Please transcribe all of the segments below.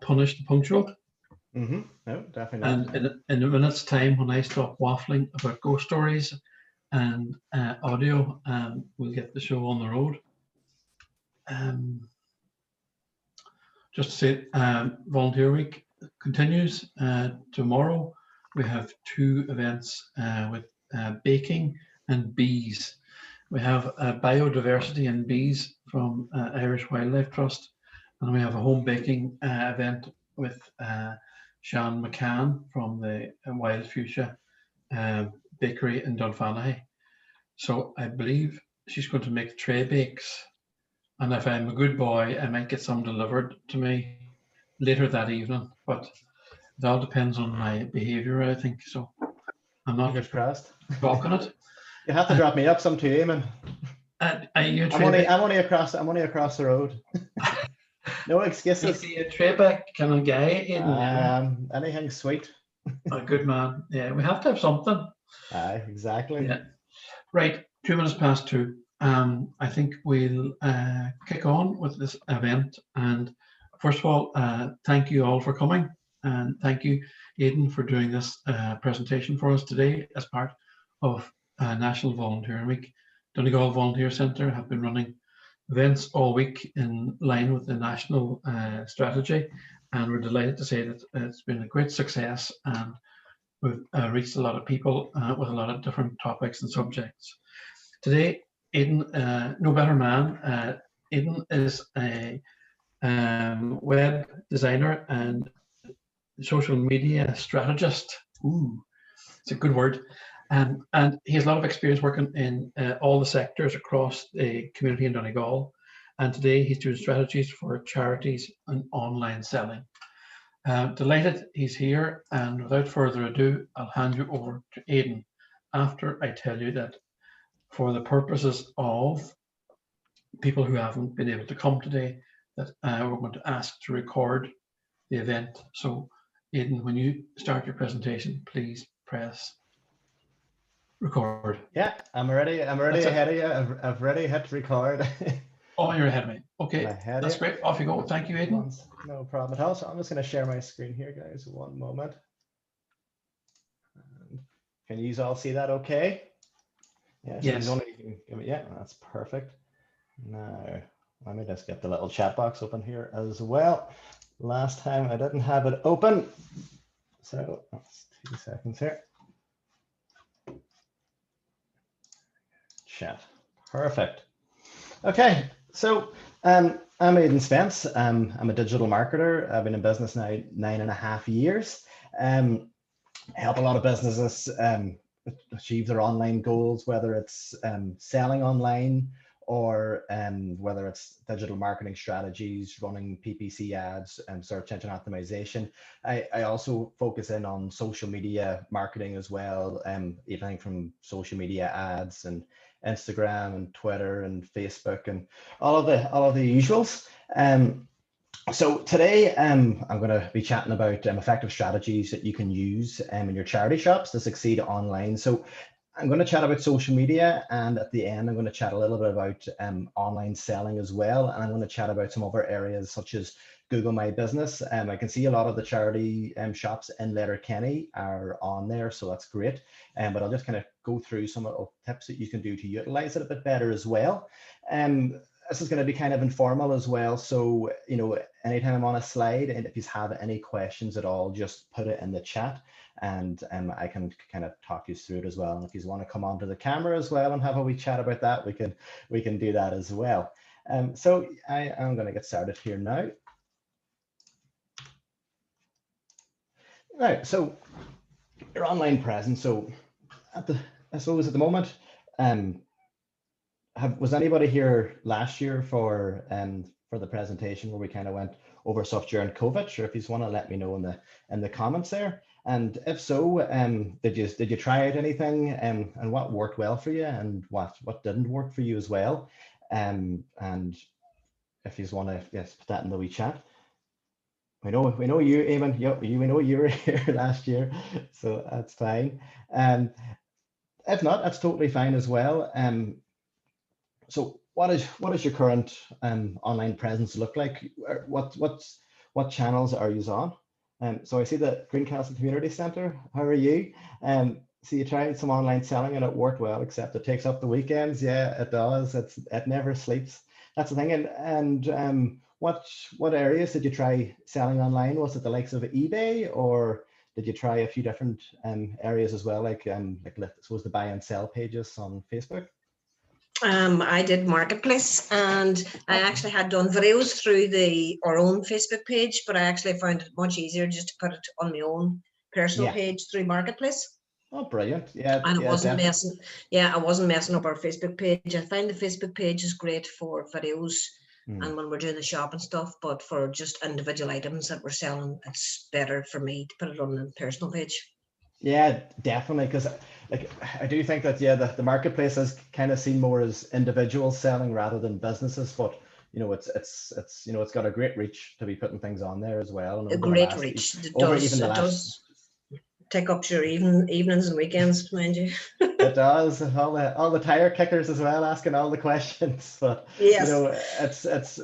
punish the punctual. No, definitely not. And in a minute's time, when I stop waffling about ghost stories and audio, we'll get the show on the road. Just to say, Volunteer Week continues tomorrow. We have 2 events with baking and bees. We have biodiversity and bees from Irish Wildlife Trust, and we have a home baking event with Sean McCann from the Wild Fuchsia Bakery in Dunfanaghy. So I believe she's going to make tray bakes, and if I'm a good boy, I might get some delivered to me later that evening. But it all depends on my behaviour, I think. So I'm not talking it. You have to drop me up some too, Eamon. I'm only across the road. No excuses. A tray back kind of guy. Anything sweet. A good man. Yeah, we have to have something. Aye, exactly. Yeah. Right, 2 minutes past 2. I think we'll kick on with this event. And first of all, thank you all for coming. And thank you, Aidan, for doing this presentation for us today as part of National Volunteering Week. Donegal Volunteer Centre have been running events all week in line with the national strategy, and we're delighted to say that it's been a great success, and we've reached a lot of people with a lot of different topics and subjects. Today, Aidan, no better man. Aidan is a web designer and social media strategist. Ooh, it's a good word. And he has a lot of experience working in all the sectors across the community in Donegal. And today he's doing strategies for charities and online selling. Delighted he's here. And without further ado, I'll hand you over to Aidan after I tell you that for the purposes of people who haven't been able to come today, that we're going to ask to record the event. So Aidan, when you start your presentation, please press record. Yeah, I'm ready ahead of you. I've already hit record. Oh, you're ahead of me. Okay, that's great. Off you go. Thank you, Aidan. No problem at all. So I'm just going to share my screen here, guys. One moment. Can you all see that okay? Yeah, so yes. Yeah, that's perfect. Now, let me just get the little chat box open here as well. Last time I didn't have it open. So that's 2 seconds here. Chat. Perfect. Okay, so I'm Aidan Spence. I'm a digital marketer. I've been in business now 9.5 years. I help a lot of businesses achieve their online goals, whether it's selling online or whether it's digital marketing strategies, running PPC ads and search engine optimization. I also focus in on social media marketing as well, everything from social media ads and Instagram and Twitter and Facebook and all of the usuals. So today I'm going to be chatting about effective strategies that you can use in your charity shops to succeed online. So I'm going to chat about social media, and at the end I'm going to chat a little bit about online selling as well, and I'm going to chat about some other areas such as Google My Business. I can see a lot of the charity shops in Letterkenny are on there, so that's great. But I'll just kind of go through some of the tips that you can do to utilize it a bit better as well. This is going to be kind of informal as well. So, you know, anytime I'm on a slide, and if you have any questions at all, just put it in the chat, and I can kind of talk you through it as well. And if you want to come onto the camera as well and have a wee chat about that, we can do that as well. So I am going to get started here now. Right, so your online presence. So I suppose at the moment, was anybody here last year for the presentation where we kind of went over stuff during COVID? Sure, if you just want to let me know in the comments there. And if so, did you try out anything, and what worked well for you, and what didn't work for you as well? And if you just want to put that in the wee chat. We know you, Eamon. We know you were here last year, so that's fine. If not, that's totally fine as well. So what is your current online presence look like? What what channels are you on? So I see the Greencastle Community Centre. How are you? So you tried some online selling and it worked well, except it takes up the weekends. Yeah, it does. It never sleeps. That's the thing. And what areas did you try selling online? Was it the likes of eBay, or did you try a few different areas as well, like I suppose the buy and sell pages on Facebook? I did Marketplace, and I actually had done videos through our own Facebook page, but I actually found it much easier just to put it on my own personal Yeah. page through Marketplace. Oh, brilliant. Yeah, And it yeah, wasn't definitely. messing, yeah, I wasn't messing up our Facebook page. I find the Facebook page is great for videos and when we're doing the shop and stuff, but for just individual items that we're selling, it's better for me to put it on the personal page. Yeah, definitely. Because like I do think that the marketplace is kind of seen more as individuals selling rather than businesses, but it's got a great reach to be putting things on there as well. And A over the great last reach. It over does. even the It last does take up your evenings and weekends, mind you. it does all the tire kickers as well, asking all the questions. But Yes. it's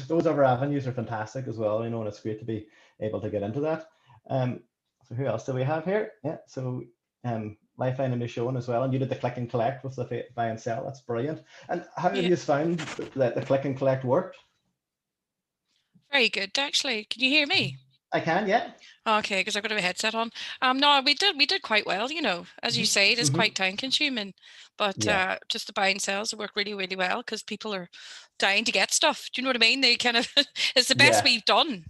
those other avenues are fantastic as well. And it's great to be able to get into that. So who else do we have here? Yeah, so Lifeline and Michonne as well, and you did the click and collect with the buy and sell. That's brilliant. And how have Yeah, you found that the click and collect worked? very good actually. Can you hear me? I can, yeah. Okay, because I've got a headset on. No, we did quite well. As you say, it is Hmm. quite time consuming, but Yeah. just the buy and sells work really, really well because people are dying to get stuff. Do you know what I mean? They kind of it's the best Yeah. we've done.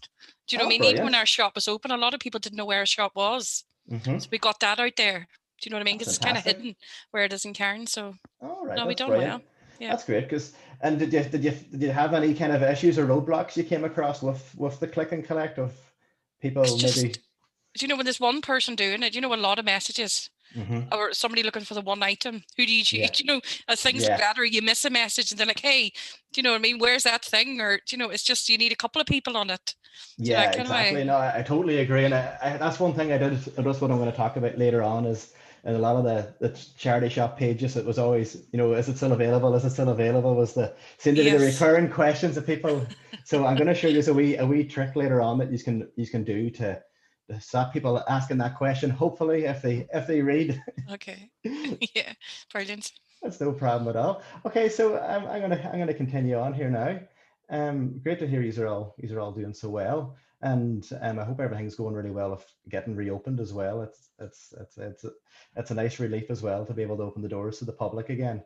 Do you know what Oh, I mean? Even when brilliant. our shop was open, a lot of people didn't know where our shop was, Hmm. so we got that out there. Do you know what I mean? That's Because it's kind of fantastic. hidden where it is in Cairn. So All right, no, we that's done brilliant. well. Yeah. That's great. And did you have any kind of issues or roadblocks you came across with the click and collect of It's people maybe? just, when there's one person doing it, a lot of messages Hmm. or somebody looking for the one item. Who do you choose? Yeah. As things like Yeah. that, or you miss a message and they're like, hey, do you know what I mean? Where's that thing? Or, it's just you need a couple of people on it. Yeah, That kind of exactly. way. No, I totally agree, and that's one thing I did. That's what I'm going to talk about later on. Is in a lot of the charity shop pages, it was always, is it still available? Is it still available? Was the seemed to be the Yes. recurring questions of people. So I'm going to show you a wee trick later on that you can do to stop people asking that question. Hopefully, if they read, Okay. Yeah. Brilliant. that's no problem at all. Okay, so I'm gonna continue on here now. Great to hear you're all doing so well, and I hope everything's going really well of getting reopened as well. It's a nice relief as well to be able to open the doors to the public again.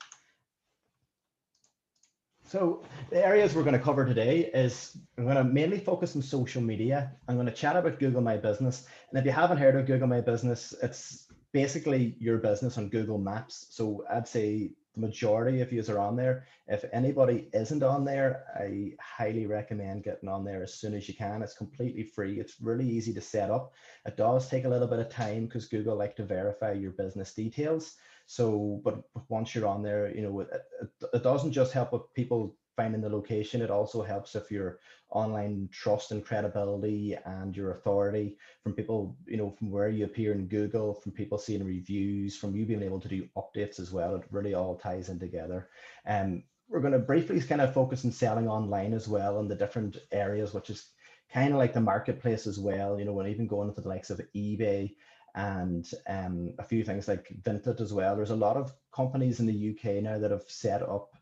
So the areas we're going to cover today is I'm going to mainly focus on social media. I'm going to chat about Google My Business. And if you haven't heard of Google My Business, it's basically your business on Google Maps. So I'd say the majority of you are on there. If anybody isn't on there, I highly recommend getting on there as soon as you can. It's completely free. It's really easy to set up. It does take a little bit of time because Google like to verify your business details. So, but once you're on there, it doesn't just help with people finding the location. It also helps if your online trust and credibility and your authority from people, from where you appear in Google, from people seeing reviews, from you being able to do updates as well. It really all ties in together. We're going to briefly kind of focus on selling online as well in the different areas, which is kind of like the marketplace as well. When even going into the likes of eBay and a few things like Vinted as well. There's a lot of companies in the UK now that have set up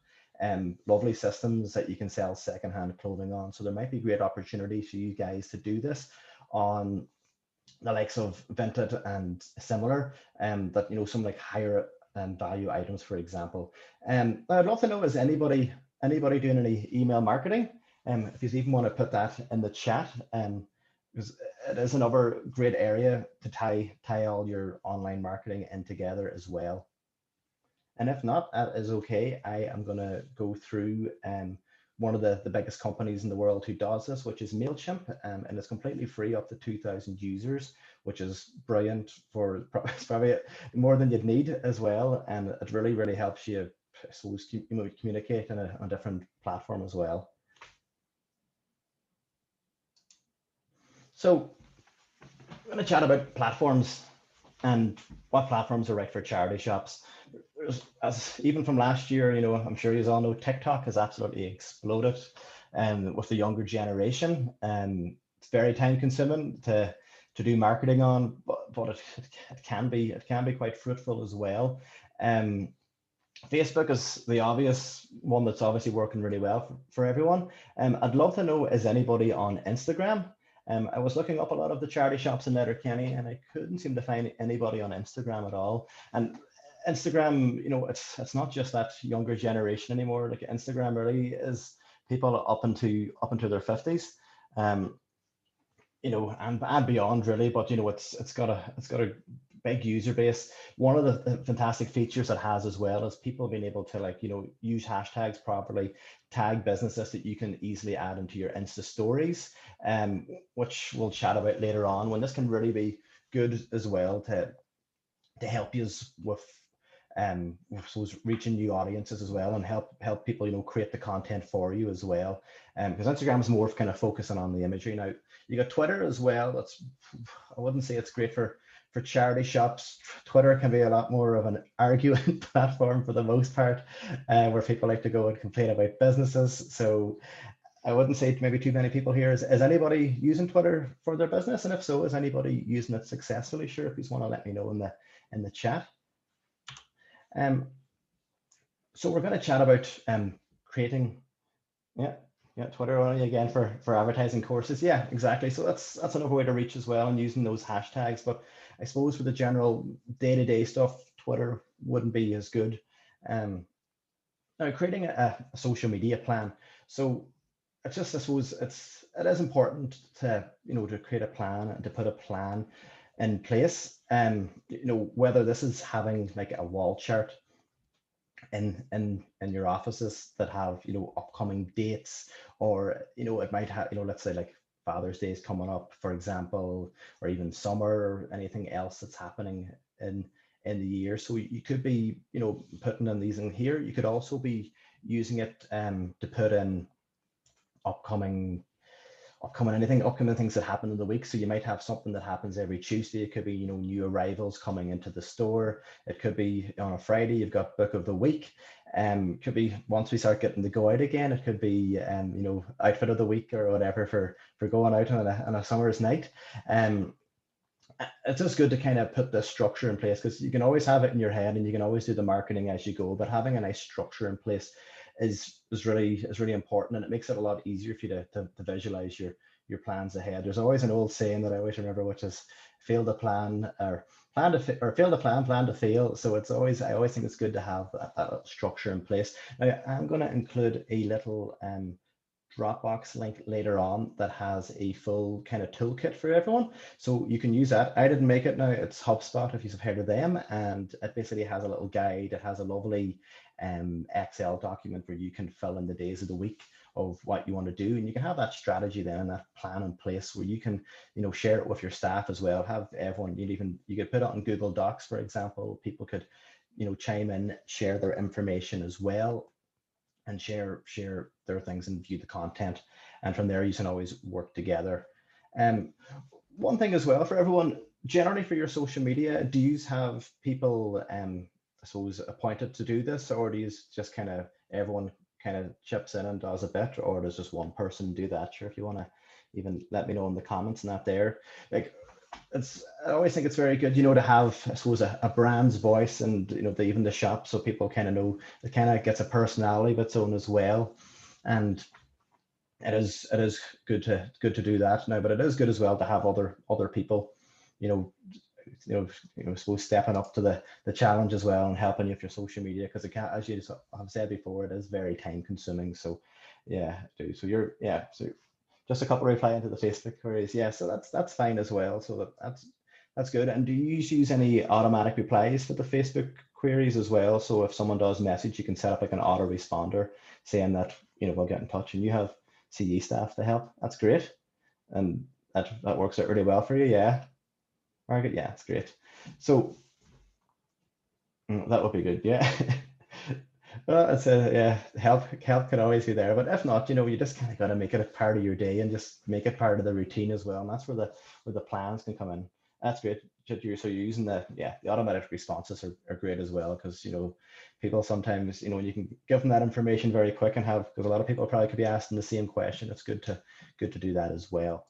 lovely systems that you can sell secondhand clothing on. So there might be great opportunity for you guys to do this on the likes of Vinted and similar, that some like higher value items, for example. I'd love to know, is anybody doing any email marketing? If you even want to put that in the chat, because it is another great area to tie all your online marketing in together as well. And if not, that is okay. I am going to go through one of the biggest companies in the world who does this, which is MailChimp, and it's completely free up to 2,000 users, which is brilliant for it's probably more than you'd need as well. And it really, really helps you, I suppose, communicate on a different platform as well. So I'm going to chat about platforms and what platforms are right for charity shops. As even from last year, I'm sure you all know TikTok has absolutely exploded with the younger generation. it's very time consuming to do marketing on, but it can be quite fruitful as well. Facebook is the obvious one that's obviously working really well for everyone. I'd love to know, is anybody on Instagram? I was looking up a lot of the charity shops in Letterkenny, and I couldn't seem to find anybody on Instagram at all. And Instagram, it's not just that younger generation anymore. Like Instagram really is people up into their 50s, and beyond really. But it's got a big user base. One of the fantastic features it has as well is people being able to use hashtags properly, tag businesses that you can easily add into your Insta stories, which we'll chat about later on, when this can really be good as well to help you with reaching new audiences as well, and help people create the content for you as well, because Instagram is more kind of focusing on the imagery. Now you got Twitter as well. I wouldn't say it's great for charity shops. Twitter can be a lot more of an arguing platform for the most part, where people like to go and complain about businesses. So I wouldn't say maybe too many people here. Is anybody using Twitter for their business? And if so, is anybody using it successfully? Sure, if you just want to let me know in the chat. So we're going to chat about creating, Twitter only again for advertising courses. Yeah, exactly. So that's another way to reach as well, and using those hashtags. But I suppose for the general day-to-day stuff, Twitter wouldn't be as good. Now creating a social media plan. So it's just, I suppose it is important to to create a plan and to put a plan in place. Whether this is having like a wall chart in your offices that have upcoming dates, or it might have let's say like Father's Day is coming up, for example, or even summer, or anything else that's happening in the year. So you could be putting in these in here. You could also be using it to put in upcoming things that happen in the week. So you might have something that happens every Tuesday. It could be new arrivals coming into the store. It could be on a Friday you've got book of the week. Could be once we start getting to go out again, it could be outfit of the week or whatever for going out on a summer's night. It's just good to kind of put this structure in place, because you can always have it in your head and you can always do the marketing as you go, but having a nice structure in place is really important, and it makes it a lot easier for you to visualize your plans ahead. There's always an old saying that I always remember, which is fail to plan, or fail to plan to fail. So I always think it's good to have that structure in place. Now I'm going to include a little Dropbox link later on that has a full kind of toolkit for everyone, so you can use that. I didn't make it. Now it's HubSpot, if you've heard of them, and it basically has a little guide. It has a lovely Excel document where you can fill in the days of the week of what you want to do, and you can have that strategy then and that plan in place where you can share it with your staff as well. Have everyone, you could put it on Google Docs, for example. People could chime in, share their information as well, and share their things and view the content, and from there you can always work together. One thing as well for everyone, generally for your social media, do you have people I suppose appointed to do this, or do you just kind of everyone kind of chips in and does a bit, or does just one person do that? Sure, if you want to even let me know in the comments and that there. Like, I always think it's very good, to have, I suppose, a brand's voice, and even the shop, so people kind of know it kind of gets a personality of its own as well. And it is good to do that now, but it is good as well to have other people, I suppose, stepping up to the challenge as well and helping you with your social media, because as you have said before, it is very time consuming. So yeah, so so just a couple replying to the Facebook queries. Yeah, so that's fine as well. So that's good. And do you use any automatic replies for the Facebook queries as well? So if someone does message, you can set up like an auto responder saying that we'll get in touch, and you have CE staff to help. That's great, and that works out really well for you. Yeah, Margaret. Yeah, it's great. So that would be good. Yeah. Well, it's help can always be there, but if not, you just kind of got to make it a part of your day and just make it part of the routine as well. And that's where the plans can come in. That's great. So you're using the automatic responses are great as well, because people sometimes you can give them that information very quick, and because a lot of people probably could be asking the same question. It's good to do that as well.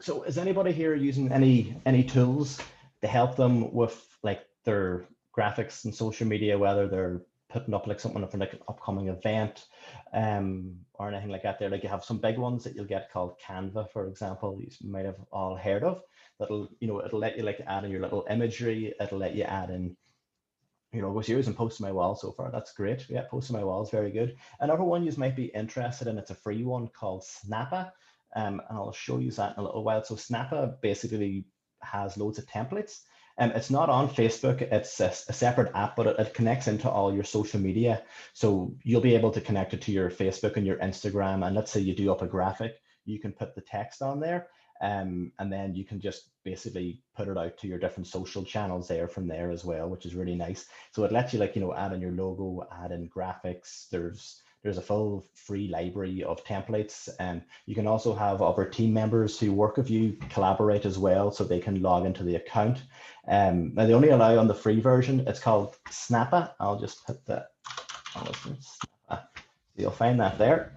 So is anybody here using any tools to help them with like their graphics and social media, whether they're putting up like something for like an upcoming event, or anything like that? There, like you have some big ones that you'll get called Canva, for example, you might have all heard of. That'll, it'll let you like add in your little imagery. It'll let you add in, was using post to my wall so far. That's great. Yeah, post to my wall is very good. Another one you might be interested in, it's a free one called Snappa. And I'll show you that in a little while. So Snappa basically has loads of templates. It's not on Facebook, it's a separate app, but it connects into all your social media. So you'll be able to connect it to your Facebook and your Instagram. And let's say you do up a graphic, you can put the text on there. And then you can just basically put it out to your different social channels there from there as well, which is really nice. So it lets you like, add in your logo, add in graphics. There's a full free library of templates. And you can also have other team members who work with you collaborate as well, so they can log into the account. Now they only allow on the free version. It's called Snappa. I'll just put that. You'll find that there.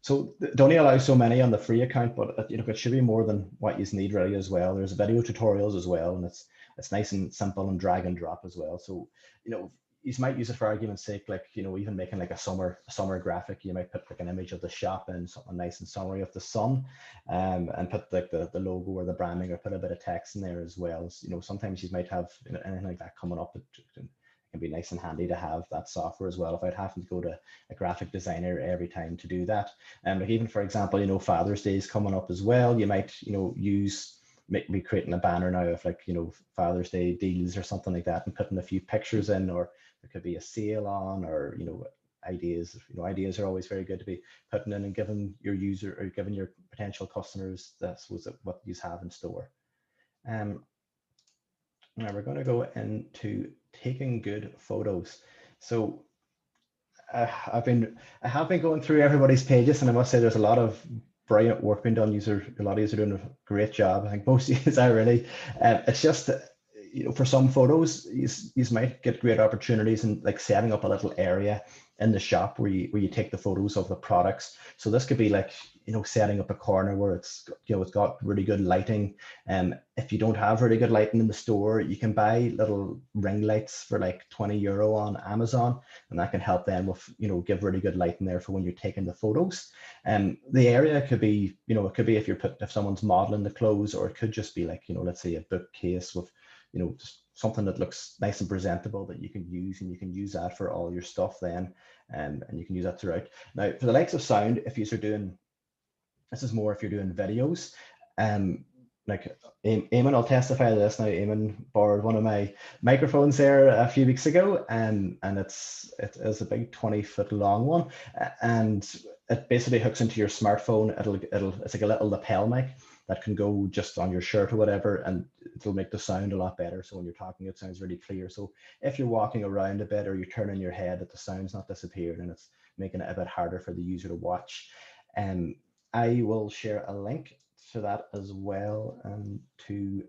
So they only allow so many on the free account, but it should be more than what you need really as well. There's video tutorials as well, and it's nice and simple and drag and drop as well. So you might use it for argument's sake, like even making like a summer graphic. You might put like an image of the shop and something nice and summary of the sun, and put like the logo or the branding, or put a bit of text in there as well. Sometimes you might have anything like that coming up. It can be nice and handy to have that software as well, without having to go to a graphic designer every time to do that. Like even for example, Father's Day is coming up as well. You might be creating a banner now of like Father's Day deals or something like that, and putting a few pictures in, or there could be a sale on, or ideas. Ideas are always very good to be putting in and giving your user or giving your potential customers what you have in store. Now we're going to go into taking good photos. So I have been going through everybody's pages, and I must say there's a lot of brilliant work being done. A lot of you are doing a great job. I think most of you are really. It's just for some photos, you might get great opportunities in like setting up a little area in the shop where you take the photos of the products. So this could be like setting up a corner where it's got really good lighting. If you don't have really good lighting in the store, you can buy little ring lights for like €20 on Amazon, and that can help them with give really good lighting there for when you're taking the photos. And the area could be it could be if someone's modeling the clothes, or it could just be like let's say a bookcase with just something that looks nice and presentable that you can use, and you can use that for all your stuff then, and you can use that throughout. Now for the likes of sound, if you're doing, this is more if you're doing videos, like Eamon will testify to this now. Eamon borrowed one of my microphones there a few weeks ago, and it is a big 20-foot long one, and it basically hooks into your smartphone. It's like a little lapel mic that can go just on your shirt or whatever, and it'll make the sound a lot better. So when you're talking, it sounds really clear. So if you're walking around a bit, or you're turning your head, that the sound's not disappearing, and it's making it a bit harder for the user to watch. I will share a link to that as well, to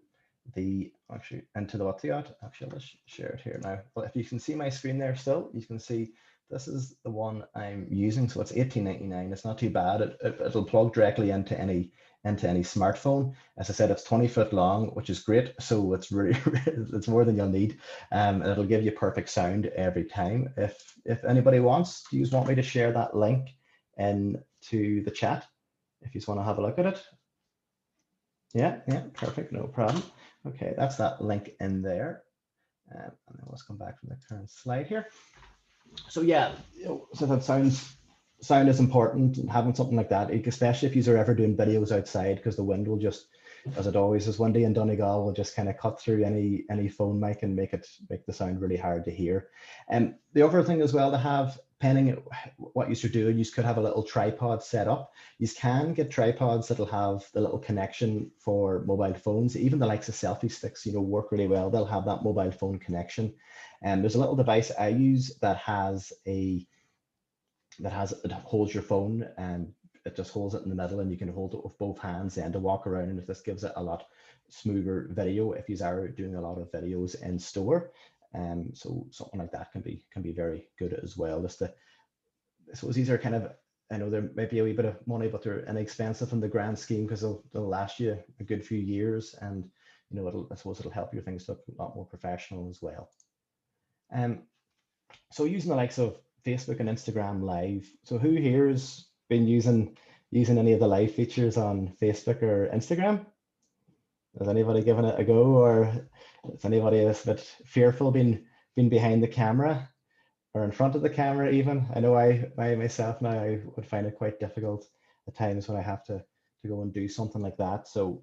the WhatsApp. Actually, I'll just share it here now. Well, if you can see my screen there still, you can see this is the one I'm using. So it's $18.99. It's not too bad. It'll plug directly into any smartphone. As I said, it's 20-foot long, which is great. So it's really it's more than you'll need. And it'll give you perfect sound every time. If anybody wants, do you want me to share that link into the chat if you just want to have a look at it? Yeah, perfect, no problem. Okay, that's that link in there. And then let's come back from the current slide here. So yeah, so that sound is important, and having something like that, especially if you're ever doing videos outside, because the wind will just, as it always is windy in Donegal, will just kind of cut through any phone mic and make the sound really hard to hear. And the other thing as well to have, depending what you're doing, you could have a little tripod set up. You can get tripods that'll have the little connection for mobile phones. Even the likes of selfie sticks, work really well. They'll have that mobile phone connection. And there's a little device I use that it holds your phone, and it just holds it in the middle, and you can hold it with both hands and to walk around. And this gives it a lot smoother video if you are doing a lot of videos in store. So something like that can be very good as well. I suppose these are kind of I know there might be a wee bit of money, but they're inexpensive in the grand scheme because they'll last you a good few years, and you know, I suppose it'll help your things look a lot more professional as well. So using the likes of Facebook and Instagram Live. So who here has been using any of the live features on Facebook or Instagram? Has anybody given it a go, or is anybody that's a bit fearful being behind the camera or in front of the camera even? I know I myself now, I would find it quite difficult at times when I have to go and do something like that. So,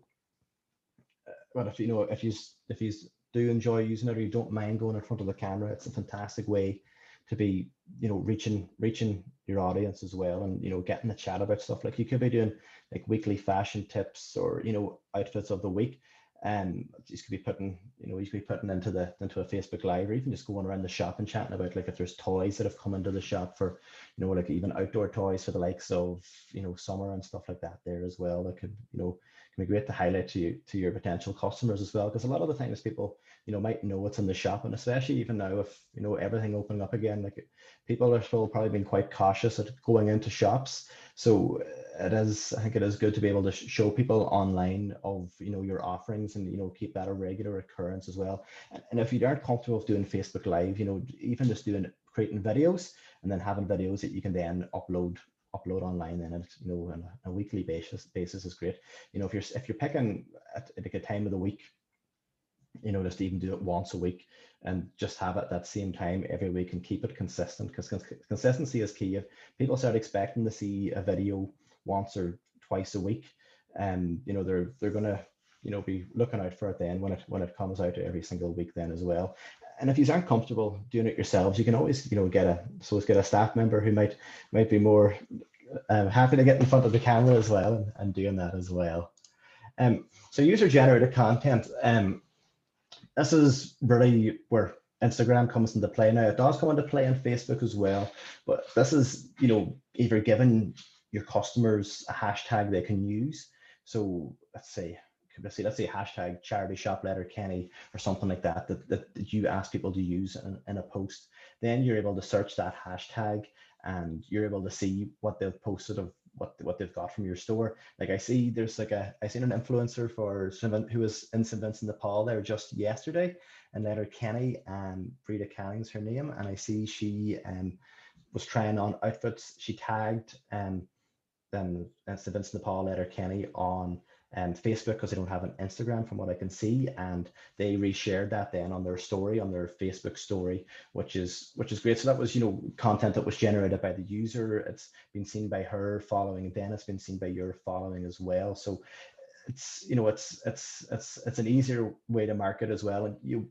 but if you know, if you do enjoy using it, or you don't mind going in front of the camera, it's a fantastic way to be, you know, reaching your audience as well, and you know, getting a chat about stuff. Like you could be doing like weekly fashion tips, or you know, outfits of the week, and you could be putting, you know, you could be putting into a Facebook Live, or even just going around the shop and chatting about like if there's toys that have come into the shop for, you know, like even outdoor toys for the likes of, you know, summer and stuff like that there as well. That could, you know, can be great to highlight to your potential customers as well, because a lot of the times people, you know, might know what's in the shop, and especially even now with, you know, everything opening up again, like people are still probably being quite cautious at going into shops. So I think it is good to be able to show people online of, you know, your offerings, and you know, keep that a regular occurrence as well. And if you aren't comfortable with doing Facebook Live, you know, even just creating videos and then having videos that you can then upload online, then it, you know, on a weekly basis is great. You know, if you're picking at like a time of the week, you know, just even do it once a week and just have it that same time every week and keep it consistent, because consistency is key. If people start expecting to see a video once or twice a week, you know, they're gonna, you know, be looking out for it then when it comes out every single week then as well. And if you aren't comfortable doing it yourselves, you can always, you know, get a staff member who might be more happy to get in front of the camera as well, and doing that as well. So user generated content. This is really where Instagram comes into play now. It does come into play on Facebook as well, but this is, you know, either giving your customers a hashtag they can use. So let's say hashtag charity shop letter Kenny or something like that you ask people to use in a post. Then you're able to search that hashtag, and you're able to see what they've posted of what they've got from your store. Like I see there's like I seen an influencer who was in St. Vincent de Paul there just yesterday, and letter Kenny, and Frida Canning's her name, and I see she was trying on outfits. She tagged St. Vincent de Paul letter Kenny on Facebook, because they don't have an Instagram from what I can see, and they reshared that then on their story, on their Facebook story, which is great. So that was, you know, content that was generated by the user. It's been seen by her following, and then it's been seen by your following as well. So it's, you know, it's an easier way to market as well. And you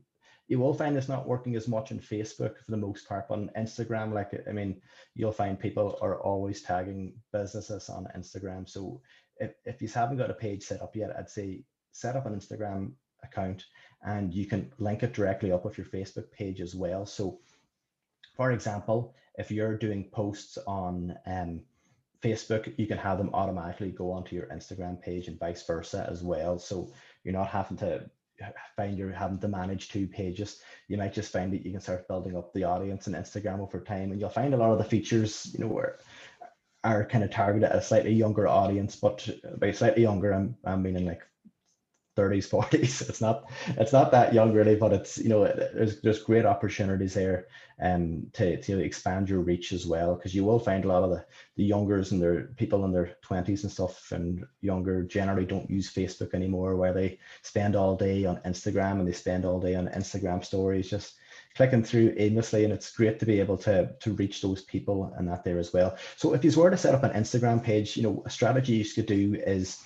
will find it's not working as much on Facebook for the most part, but on Instagram, like, I mean, you'll find people are always tagging businesses on Instagram. So if you haven't got a page set up yet, I'd say set up an Instagram account, and you can link it directly up with your Facebook page as well. So for example, if you're doing posts on Facebook, you can have them automatically go onto your Instagram page, and vice versa as well. So you're not having to having to manage two pages. You might just find that you can start building up the audience in Instagram over time, and you'll find a lot of the features, you know, are kind of targeted at a slightly younger audience. But by slightly younger, I'm meaning like 30s, 40s. It's not that young really, but it's, you know, there's great opportunities there to expand your reach as well, because you will find a lot of the youngers and their people in their 20s and stuff and younger generally don't use Facebook anymore, where they spend all day on Instagram, and they spend all day on Instagram stories just clicking through aimlessly. And it's great to be able to reach those people and that there as well. So if you were to set up an Instagram page, you know, a strategy you could do is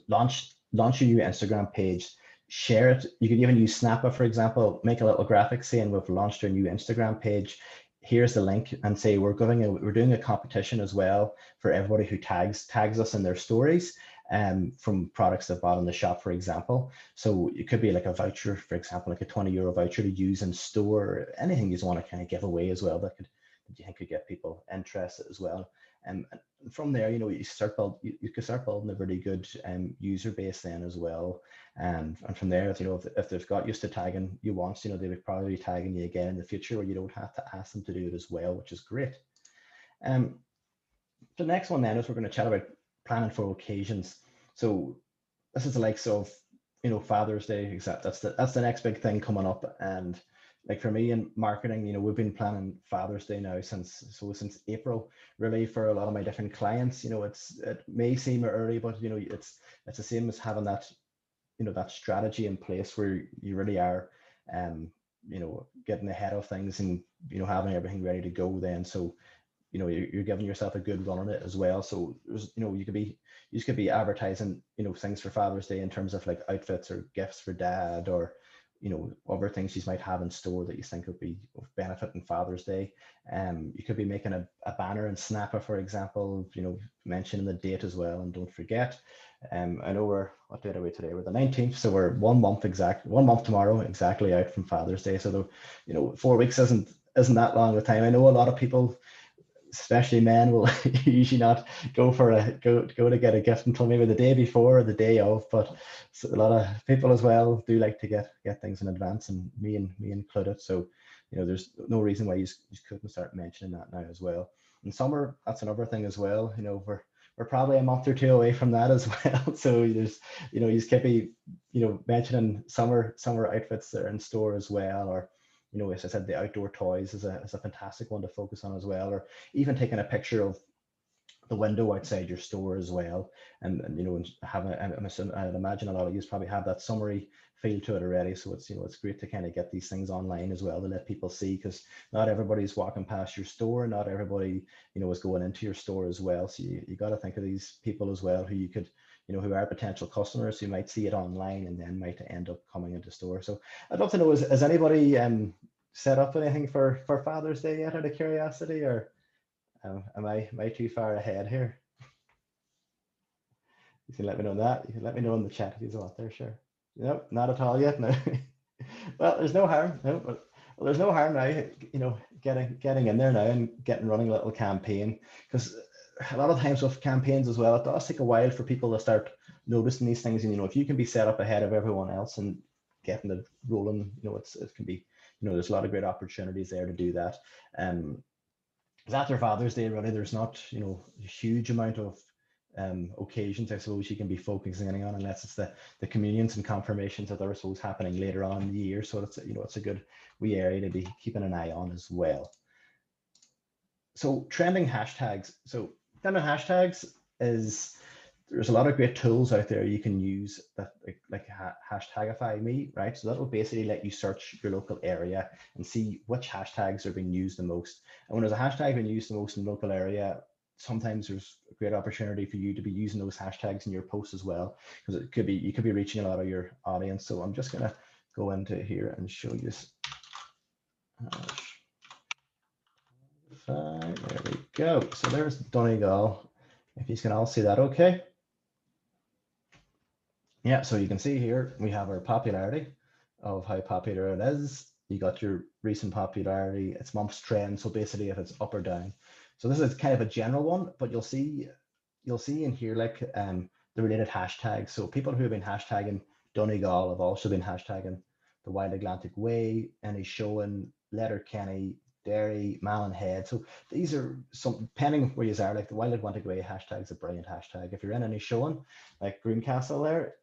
launch your new Instagram page, share it. You could even use Snappa, for example, make a little graphic saying we've launched our new Instagram page. Here's the link, and say we're doing a competition as well for everybody who tags us in their stories from products they've bought in the shop, for example. So it could be like a voucher, for example, like a €20 voucher to use in store, or anything you want to kind of give away as well that you think could get people interested as well. And from there, you know, you could start building a really good user base then as well. And from there, you know, if they've got used to tagging you once, you know, they would probably be tagging you again in the future, where you don't have to ask them to do it as well, which is great. The next one then is we're going to chat about planning for occasions. So this is the likes of, Father's Day, except that's the next big thing coming up. And like for me in marketing, we've been planning Father's Day now since April, really, for a lot of my different clients. It may seem early, but it's the same as having that, that strategy in place where you really are, getting ahead of things and, having everything ready to go then. So, you're giving yourself a good run on it as well. So there's, you could be advertising, things for Father's Day in terms of like outfits or gifts for dad, or, other things you might have in store that you think would be of benefit in Father's Day. You could be making a banner and snapper, for example, mentioning the date as well. And don't forget, I know what date are we today? We're the 19th. So we're 1 month tomorrow, exactly out from Father's Day. So, 4 weeks isn't that long of time. I know a lot of people, especially men, will usually not go to get a gift until maybe the day before or the day of, but a lot of people as well do like to get things in advance, and me included. So there's no reason why you couldn't start mentioning that now as well. In summer, that's another thing as well. We're probably a month or two away from that as well. So there's you could be mentioning summer outfits that are in store as well, or as I said, the outdoor toys is a fantastic one to focus on as well, or even taking a picture of the window outside your store as well. And I'd imagine a lot of you probably have that summery feel to it already. So it's great to kind of get these things online as well to let people see, because not everybody's walking past your store, not everybody is going into your store as well. So you got to think of these people as well who you could who are potential customers who might see it online and then might end up coming into store. So I'd love to know, has anybody set up anything for Father's Day yet, out of curiosity, or am I too far ahead here? You can let me know that. You can let me know in the chat if you want there, sure. Nope, not at all yet. No. Well, there's no harm. No, well, there's no harm now, getting in there now and running a little campaign, because a lot of times with campaigns as well, it does take a while for people to start noticing these things. And if you can be set up ahead of everyone else and getting it rolling, it can be, there's a lot of great opportunities there to do that. Because after Father's Day, really, there's not a huge amount of occasions, I suppose, you can be focusing on, unless it's the communions and confirmations that are, I suppose, happening later on in the year. So it's a good wee area to be keeping an eye on as well. So trending hashtags. So trending hashtags there's a lot of great tools out there you can use that like Hashtagify Me, right? So that will basically let you search your local area and see which hashtags are being used the most. And when there's a hashtag being used the most in the local area, sometimes there's a great opportunity for you to be using those hashtags in your posts as well, because you could be reaching a lot of your audience. So I'm just gonna go into here and show you this. There we go. So there's Donegal. If you can all see that, okay. Yeah, so you can see here we have our popularity of how popular it is. You got your recent popularity, it's month's trend, so basically if it's up or down. So this is kind of a general one, but you'll see in here like the related hashtags. So people who have been hashtagging Donegal have also been hashtagging the Wild Atlantic Way, Inishowen, Letterkenny, Derry, Malin Head. So these are some, depending where you are, like the Wild Atlantic Way hashtag is a brilliant hashtag. If you're in Inishowen, like Greencastle there,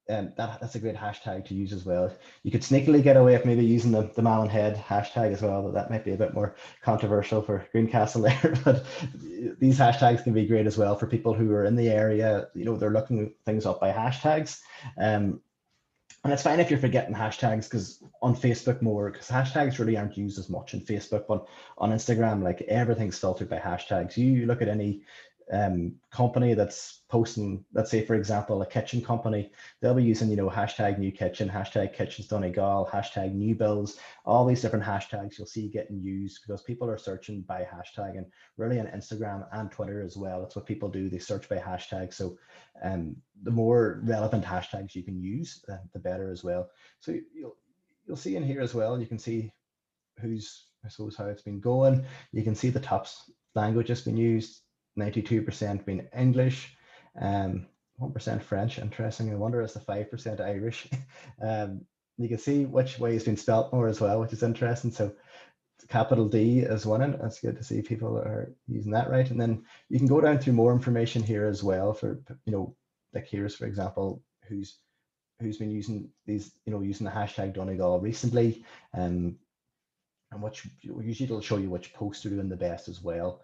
that's a great hashtag to use as well. You could sneakily get away with maybe using the Malin Head hashtag as well, but that might be a bit more controversial for Greencastle there. But these hashtags can be great as well for people who are in the area. They're looking things up by hashtags. And it's fine if you're forgetting hashtags, because on Facebook more, because hashtags really aren't used as much on Facebook, but on Instagram, like everything's filtered by hashtags. You look at any company that's posting, let's say, for example, a kitchen company, they'll be using, hashtag new kitchen, hashtag kitchens Donegal, hashtag new builds, all these different hashtags you'll see getting used because people are searching by hashtag. And really on Instagram and Twitter as well, it's what people do, they search by hashtag. So the more relevant hashtags you can use, the better as well. So you'll see in here as well, you can see who's, I suppose, how it's been going. You can see the top language that's been used, 92% being English, 1% French. Interesting. I wonder is the 5% Irish. You can see which way has been spelt more as well, which is interesting. So capital D is winning. That's good to see people are using that right. And then you can go down through more information here as well for, like here's, for example, who's been using these, using the hashtag Donegal recently. And which usually it'll show you which posts are doing the best as well.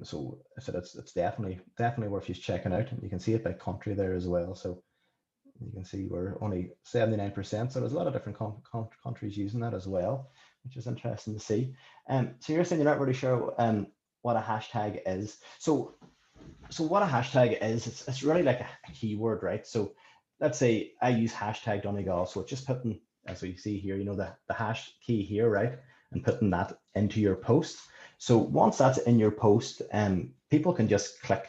So I said it's definitely worth you checking out. And you can see it by country there as well. So you can see we're only 79%. So there's a lot of different countries using that as well, which is interesting to see. So you're saying you're not really sure what a hashtag is. So what a hashtag is, it's really like a keyword, right? So let's say I use hashtag Donegal. So it's just putting, as you see here, the hash key here, right? And putting that into your post. So once that's in your post, people can just click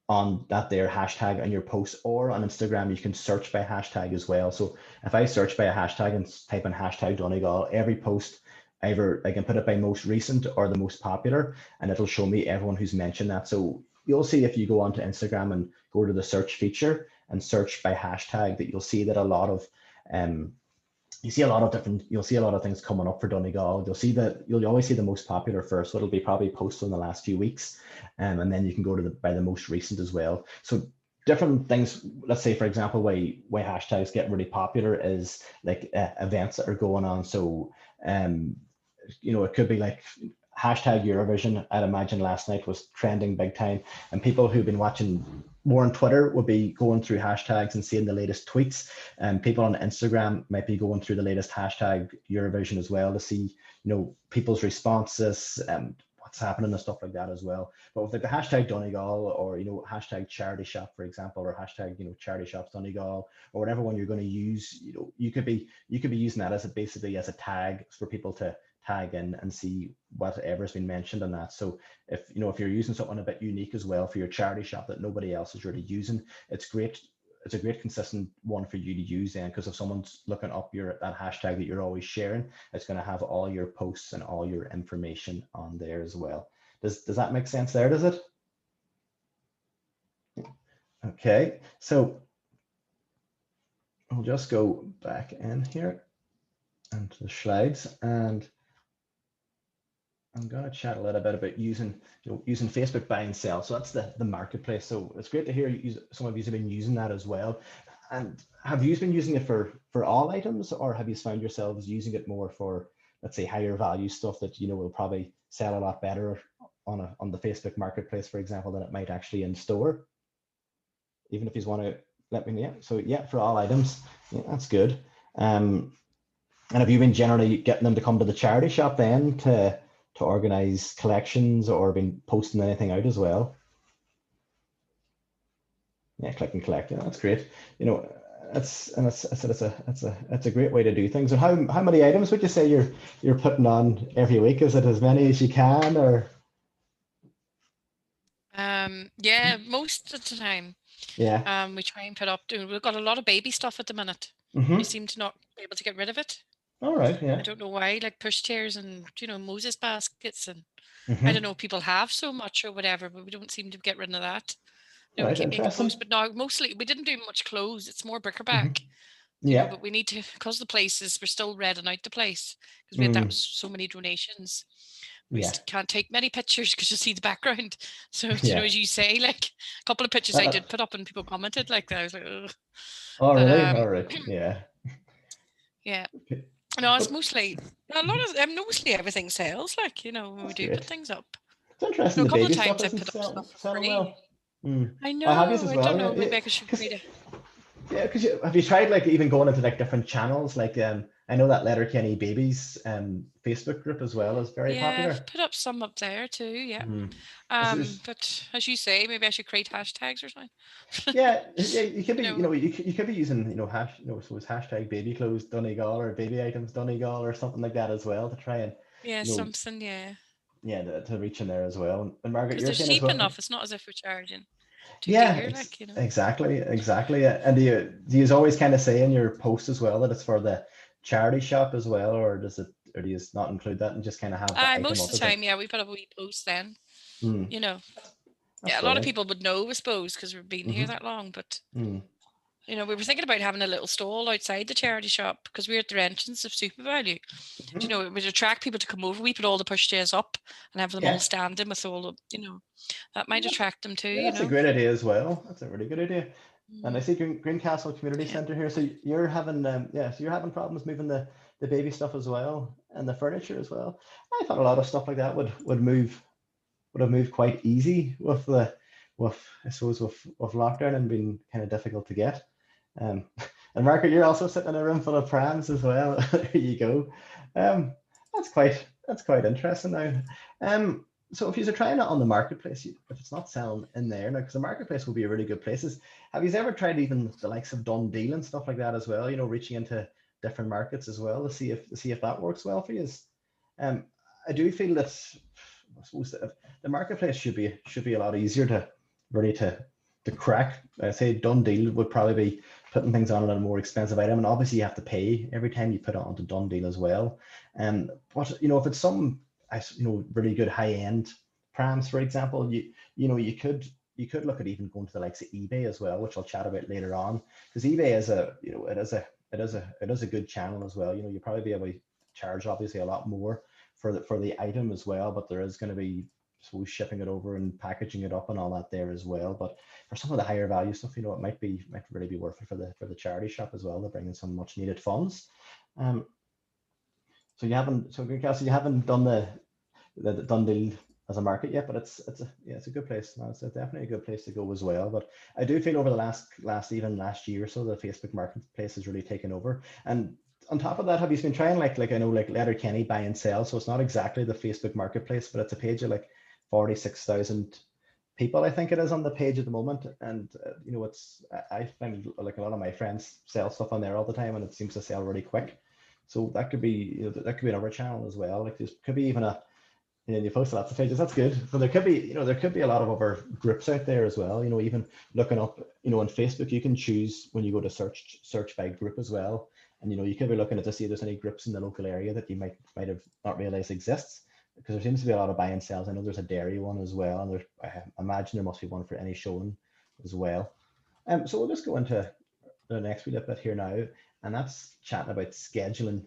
on that there hashtag on your post, or on Instagram, you can search by hashtag as well. So if I search by a hashtag and type in hashtag Donegal, every post, either I can put it by most recent or the most popular, and it'll show me everyone who's mentioned that. So you'll see if you go onto Instagram and go to the search feature and search by hashtag, that you'll see that a lot of you'll see a lot of things coming up for Donegal. You'll always see the most popular first. So it'll be probably posted in the last few weeks. And then you can go to by the most recent as well. So different things, let's say, for example, why hashtags get really popular is like events that are going on. So, it could be like hashtag Eurovision. I'd imagine last night was trending big time, and people who've been watching more on Twitter will be going through hashtags and seeing the latest tweets, and people on Instagram might be going through the latest hashtag Eurovision as well to see, people's responses and what's happening and stuff like that as well. But with like the hashtag Donegal, or hashtag charity shop, for example, or hashtag charity shops Donegal, or whatever one you're going to use, you could be using that as basically as a tag for people to tag in and see whatever's been mentioned on that. So if you're using something a bit unique as well for your charity shop that nobody else is really using, it's great. It's a great consistent one for you to use then, because if someone's looking up that hashtag that you're always sharing, it's going to have all your posts and all your information on there as well. Does that make sense there, does it? Okay, so I'll just go back in here into the slides, and I'm going to chat a little bit about using Facebook buy and sell. So that's the marketplace. So it's great to hear some of you have been using that as well. And have you been using it for all items, or have you found yourselves using it more for, let's say, higher value stuff that will probably sell a lot better on the Facebook marketplace, for example, than it might actually in store? Even if you want to let me know. So yeah, for all items, yeah, that's good. And have you been generally getting them to come to the charity shop then to organize collections, or been posting anything out as well? Yeah, click and collect. Yeah, that's great. It's a great way to do things. And how many items would you say you're putting on every week? Is it as many as you can, or? Yeah, most of the time. Yeah. We try and put up. We've got a lot of baby stuff at the minute. Mm-hmm. We seem to not be able to get rid of it. All right. Yeah. I don't know why, like pushchairs and Moses baskets, and Mm-hmm. I don't know if people have so much or whatever, but we don't seem to get rid of that. We Right, keep making interesting. posts, but now mostly we didn't do much clothes. It's more bric-a-brac. Mm-hmm. Yeah. But we need to, because the places, we're still renting out the place because we had that so many donations. We can't take many pictures because you see the background. So as you say, like a couple of pictures I did put up and people commented like that. I was like, ugh. Oh, really? All right. Yeah. Yeah. No, it's mostly mostly everything sells. Like when we do put things up. It's interesting. A couple of baby times I stuff put up stuff for selling free. well. I know. I have as I well. don't know. Yeah. Maybe I should create a. Yeah, because have you tried like even going into like different channels? Like I know that Letterkenny Babies Facebook group as well is very popular. I've put up some up there too. Yeah. Mm. But as you say, maybe I should create hashtags or something. Yeah, you could be, you could be using, so it's hashtag baby clothes Donegal, or baby items Donegal, or something like that as well, to try and something. Yeah, to reach in there as well. And Margaret, because you're they're saying as cheap well. enough. It's not as if we're charging too Yeah, dear, exactly. And do you always kind of say in your post as well that it's for the charity shop as well, or do you not include that and just kind of have the item most up of the as time, we put up a wee post then. That's a lot of people would know, I suppose, because we've been here that long. But You know, we were thinking about having a little stall outside the charity shop because we're at the entrance of Super Value. You know, it would attract people to come over. We put all the pushchairs up and have them all standing with all the, you know, that might attract them too. Yeah, that's you a know. great idea as well. That's a really good idea. And I see Greencastle Community Centre here. So you're having, so you're having problems moving the baby stuff as well and the furniture as well. I thought a lot of stuff like that would have moved quite easy with I suppose with lockdown and being kind of difficult to get. And Margaret, you're also sitting in a room full of prams as well. There you go. That's quite interesting now. So if you're trying it on the marketplace, if it's not selling in there now, because the marketplace will be a really good place. Have you ever tried even the likes of Dundee and stuff like that as well? You know, reaching into different markets as well to see if that works well for you. I do feel that I suppose that the marketplace should be a lot easier to crack. I say Dundee would probably be putting things on a more expensive item, and obviously you have to pay every time you put it onto Dundee as well. But you know, if it's some really good high end prams, for example, you could look at even going to the likes of eBay as well, which I'll chat about later on, because eBay is a good channel as well. You know, you probably be able to charge obviously a lot more for the item as well, but there is going to be shipping it over and packaging it up and all that there as well. But for some of the higher value stuff, you know, it might really be worth it for the charity shop as well to bring in some much needed funds. So Greencastle, you haven't done the Dundee as a market yet, but it's a good place. No, it's definitely a good place to go as well. But I do feel over the last year or so, the Facebook marketplace has really taken over. And on top of that, have you been trying like I know like Letterkenny buy and sell? So it's not exactly the Facebook marketplace, but it's a page of like 46,000 people, I think it is, on the page at the moment. And you know, I find like a lot of my friends sell stuff on there all the time, and it seems to sell really quick. So that could be another channel as well. Like there could be even you post lots of pages. That's good. So there could be a lot of other groups out there as well. You know, even looking up, you know, on Facebook, you can choose when you go to search by group as well. And you know, you could be looking at to see if there's any groups in the local area that you might have not realized exists, because there seems to be a lot of buy and sells. I know there's a dairy one as well, and I imagine there must be one for any showing as well. So we'll just go into the next wee bit here now, and that's chatting about scheduling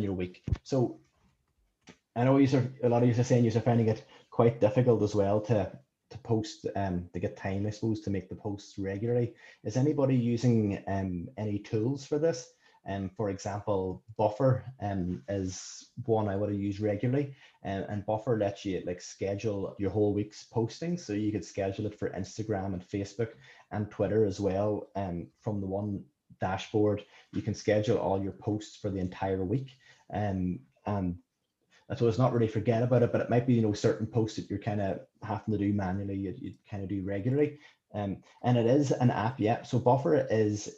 your week. So I know a lot of you are saying you're finding it quite difficult as well to post, to get time, I suppose, to make the posts regularly. Is anybody using any tools for this? For example, Buffer is one I would have used regularly, and Buffer lets you like schedule your whole week's posting. So you could schedule it for Instagram and Facebook and Twitter as well. From the one dashboard, you can schedule all your posts for the entire week. And so it's not really forget about it, but it might be, you know, certain posts that you're kind of having to do manually, you kind of do regularly. And it is an app, yeah. So Buffer is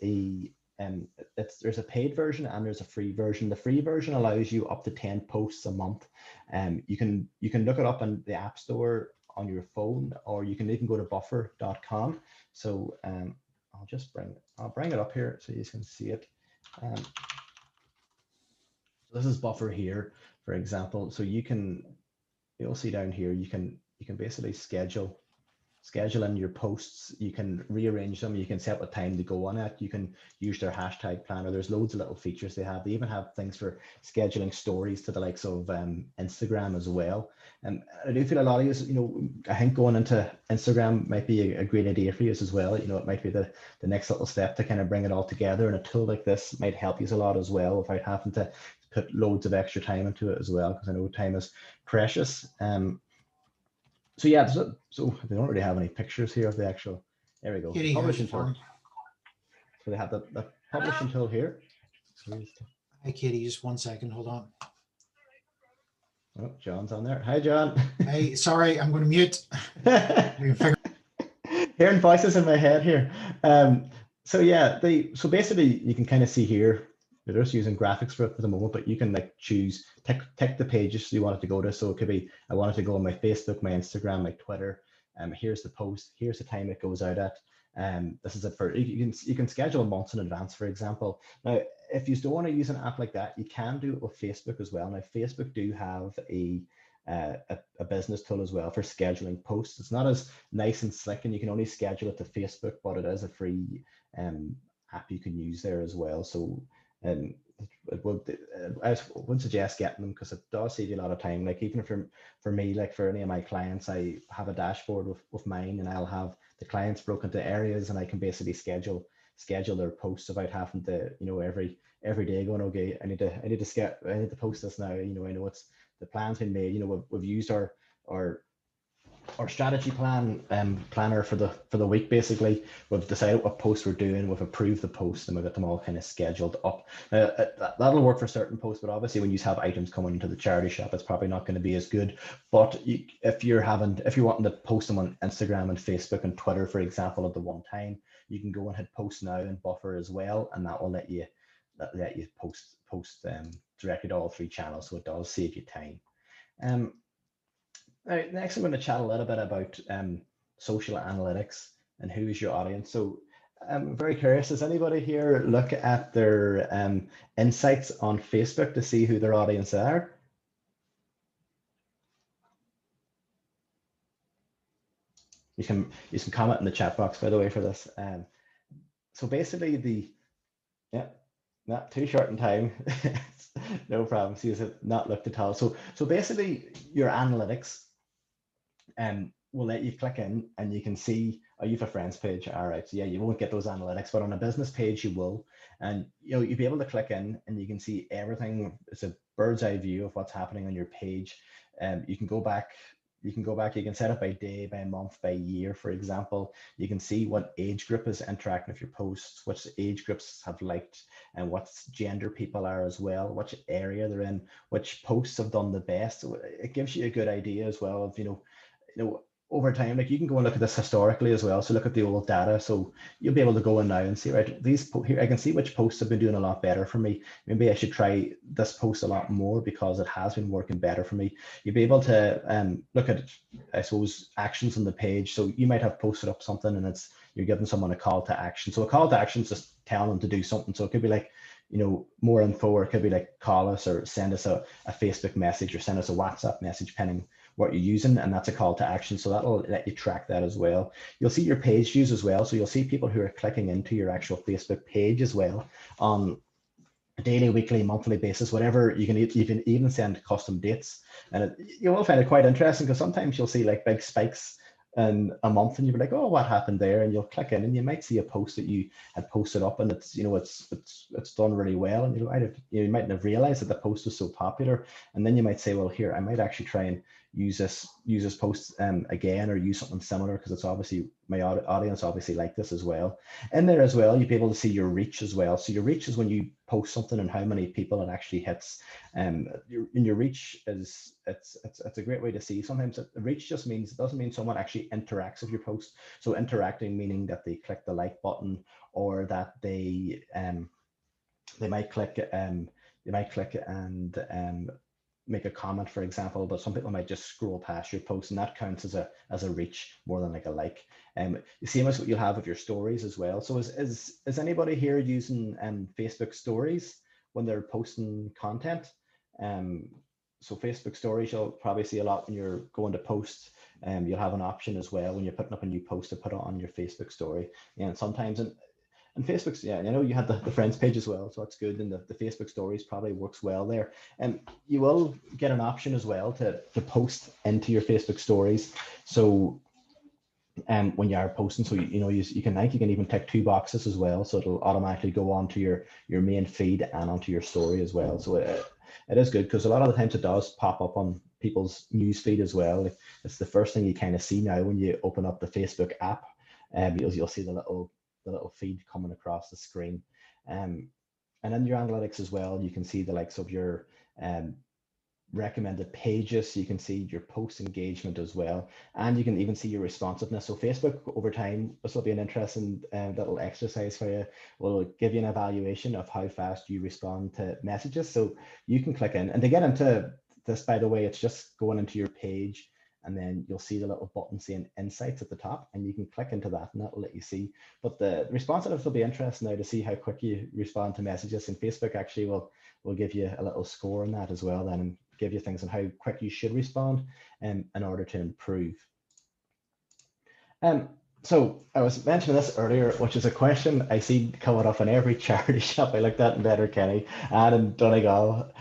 there's a paid version and there's a free version. The free version allows you up to 10 posts a month. You can look it up in the App Store on your phone, or you can even go to buffer.com. So I'll bring it up here so you can see it. This is Buffer here, for example. So you'll see down here, you can basically schedule in your posts. You can rearrange them. You can set what time to go on it. You can use their hashtag planner. There's loads of little features they have. They even have things for scheduling stories to the likes of Instagram as well. And I do feel a lot of you, you know, I think going into Instagram might be a great idea for you as well. You know, it might be the next little step to kind of bring it all together. And a tool like this might help you a lot as well without having to put loads of extra time into it as well, because I know time is precious. So yeah, so they don't really have any pictures here of the actual. There we go. Kitty, Publishing tool. So they have the publishing tool here. Hi, Kitty. Just 1 second. Hold on. Oh, John's on there. Hi, John. Hey, sorry, I'm going to mute. Hearing voices in my head here. So yeah, so basically you can kind of see here. They're just using graphics for it for the moment, but you can like choose, tick the pages you want it to go to. So it could be, I want it to go on my Facebook, my Instagram, my Twitter. Here's the post, here's the time it goes out at. This is it for, you can schedule months in advance, for example. Now, if you don't want to use an app like that, you can do it with Facebook as well. Now, Facebook do have a business tool as well for scheduling posts. It's not as nice and slick, and you can only schedule it to Facebook, but it is a free app you can use there as well. So I would suggest getting them because it does save you a lot of time. Like even for me, like for any of my clients, I have a dashboard with mine, and I'll have the clients broken into areas, and I can basically schedule their posts without having to, every day going, okay, I need to post this now. I know it's the plan's been made. We've used our strategy planner for the week. Basically, we've decided what posts we're doing, we've approved the posts, and we've got them all kind of scheduled up. That'll work for certain posts, but obviously when you have items coming into the charity shop, it's probably not going to be as good. But if you're wanting to post them on Instagram and Facebook and Twitter, for example, at the one time, you can go and hit post now and buffer as well, and that will let you post directly to all three channels, so it does save you time. All right, next I'm going to chat a little bit about social analytics and who is your audience. So I'm very curious, does anybody here look at their insights on Facebook to see who their audience are? You can comment in the chat box, by the way, for this. So basically not too short in time. No problem. See, is it not looked at all? So basically your analytics will let you click in and you can see, oh, you have a friends page. All right. So yeah, you won't get those analytics, but on a business page you will. And you'll be able to click in and you can see everything. It's a bird's eye view of what's happening on your page. You can go back, you can set it by day, by month, by year, for example. You can see what age group is interacting with your posts, which age groups have liked, and what gender people are as well, which area they're in, which posts have done the best. So it gives you a good idea as well of, over time, like you can go and look at this historically as well. So look at the old data. So you'll be able to go in now and see, right, here I can see which posts have been doing a lot better for me. Maybe I should try this post a lot more because it has been working better for me. You'll be able to look at, I suppose, actions on the page. So you might have posted up something and you're giving someone a call to action. So a call to action is just telling them to do something. So it could be like, more info, or it could be like call us or send us a Facebook message or send us a WhatsApp message, depending what you're using, and that's a call to action. So that'll let you track that as well. You'll see your page views as well. So you'll see people who are clicking into your actual Facebook page as well on a daily, weekly, monthly basis, whatever. You can even send custom dates, and you will find it quite interesting because sometimes you'll see like big spikes in a month and you'll be like, oh, what happened there? And you'll click in and you might see a post that you had posted up and it's done really well, and you mightn't have realized that the post was so popular, and then you might say, well, here, I might actually try and use this post again, or use something similar, because it's obviously my audience obviously like this as well. In there as well, you'll be able to see your reach as well. So your reach is when you post something and how many people it actually hits. Your reach is it's a great way to see. Sometimes reach just means, it doesn't mean someone actually interacts with your post. So interacting meaning that they click the like button, or that they might click and make a comment, for example, but some people might just scroll past your post, and that counts as a reach more than like a like. The same as what you'll have with your stories as well. So is anybody here using Facebook stories when they're posting content? So Facebook stories, you'll probably see a lot when you're going to post. You'll have an option as well when you're putting up a new post to put it on your Facebook story. And sometimes, and Facebook's, yeah, I know you had the friends page as well, so that's good. And the Facebook stories probably works well there. And you will get an option as well to post into your Facebook stories. So when you are posting, so you can even tick two boxes as well, so it'll automatically go onto your main feed and onto your story as well. So it is good, because a lot of the times it does pop up on people's news feed as well. It's the first thing you kind of see now when you open up the Facebook app. You'll see the little feed coming across the screen, and in your analytics as well, you can see the likes of your recommended pages. You can see your post engagement as well, and you can even see your responsiveness. So Facebook, over time, this will be an interesting little exercise for you. Will give you an evaluation of how fast you respond to messages. So you can click in, and to get into this, by the way, it's just going into your page, and then you'll see the little button saying insights at the top, and you can click into that and that will let you see. But the responsiveness will be interesting now to see how quick you respond to messages, and Facebook actually will give you a little score on that as well then, and give you things on how quick you should respond in order to improve. So I was mentioning this earlier, which is a question I see coming up in every charity shop I looked at in Letterkenny and in Donegal.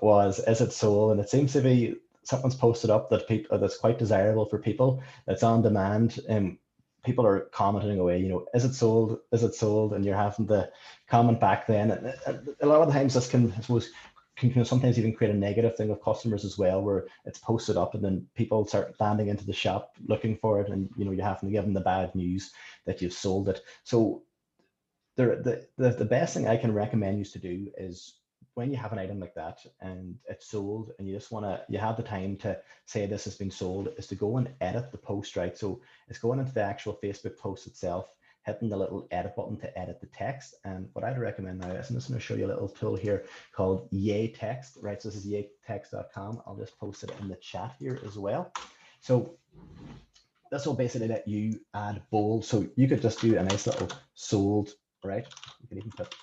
Was, is it sold? And it seems to be something's posted up that people that's quite desirable for people. That's on demand, and people are commenting away. Is it sold? Is it sold? And you're having to comment back. Then a lot of the times this can, I suppose, can sometimes even create a negative thing with customers as well, where it's posted up and then people start landing into the shop looking for it, and you have to give them the bad news that you've sold it. So the best thing I can recommend you to do is, when you have an item like that and it's sold and you just want to, you have the time to say this has been sold, is to go and edit the post, right? So it's going into the actual Facebook post itself, hitting the little edit button to edit the text. And what I'd recommend now is, I'm just going to show you a little tool here called Yay Text, right? So this is yaytext.com. I'll just post it in the chat here as well. So this will basically let you add bold. So you could just do a nice little sold, right? You can even put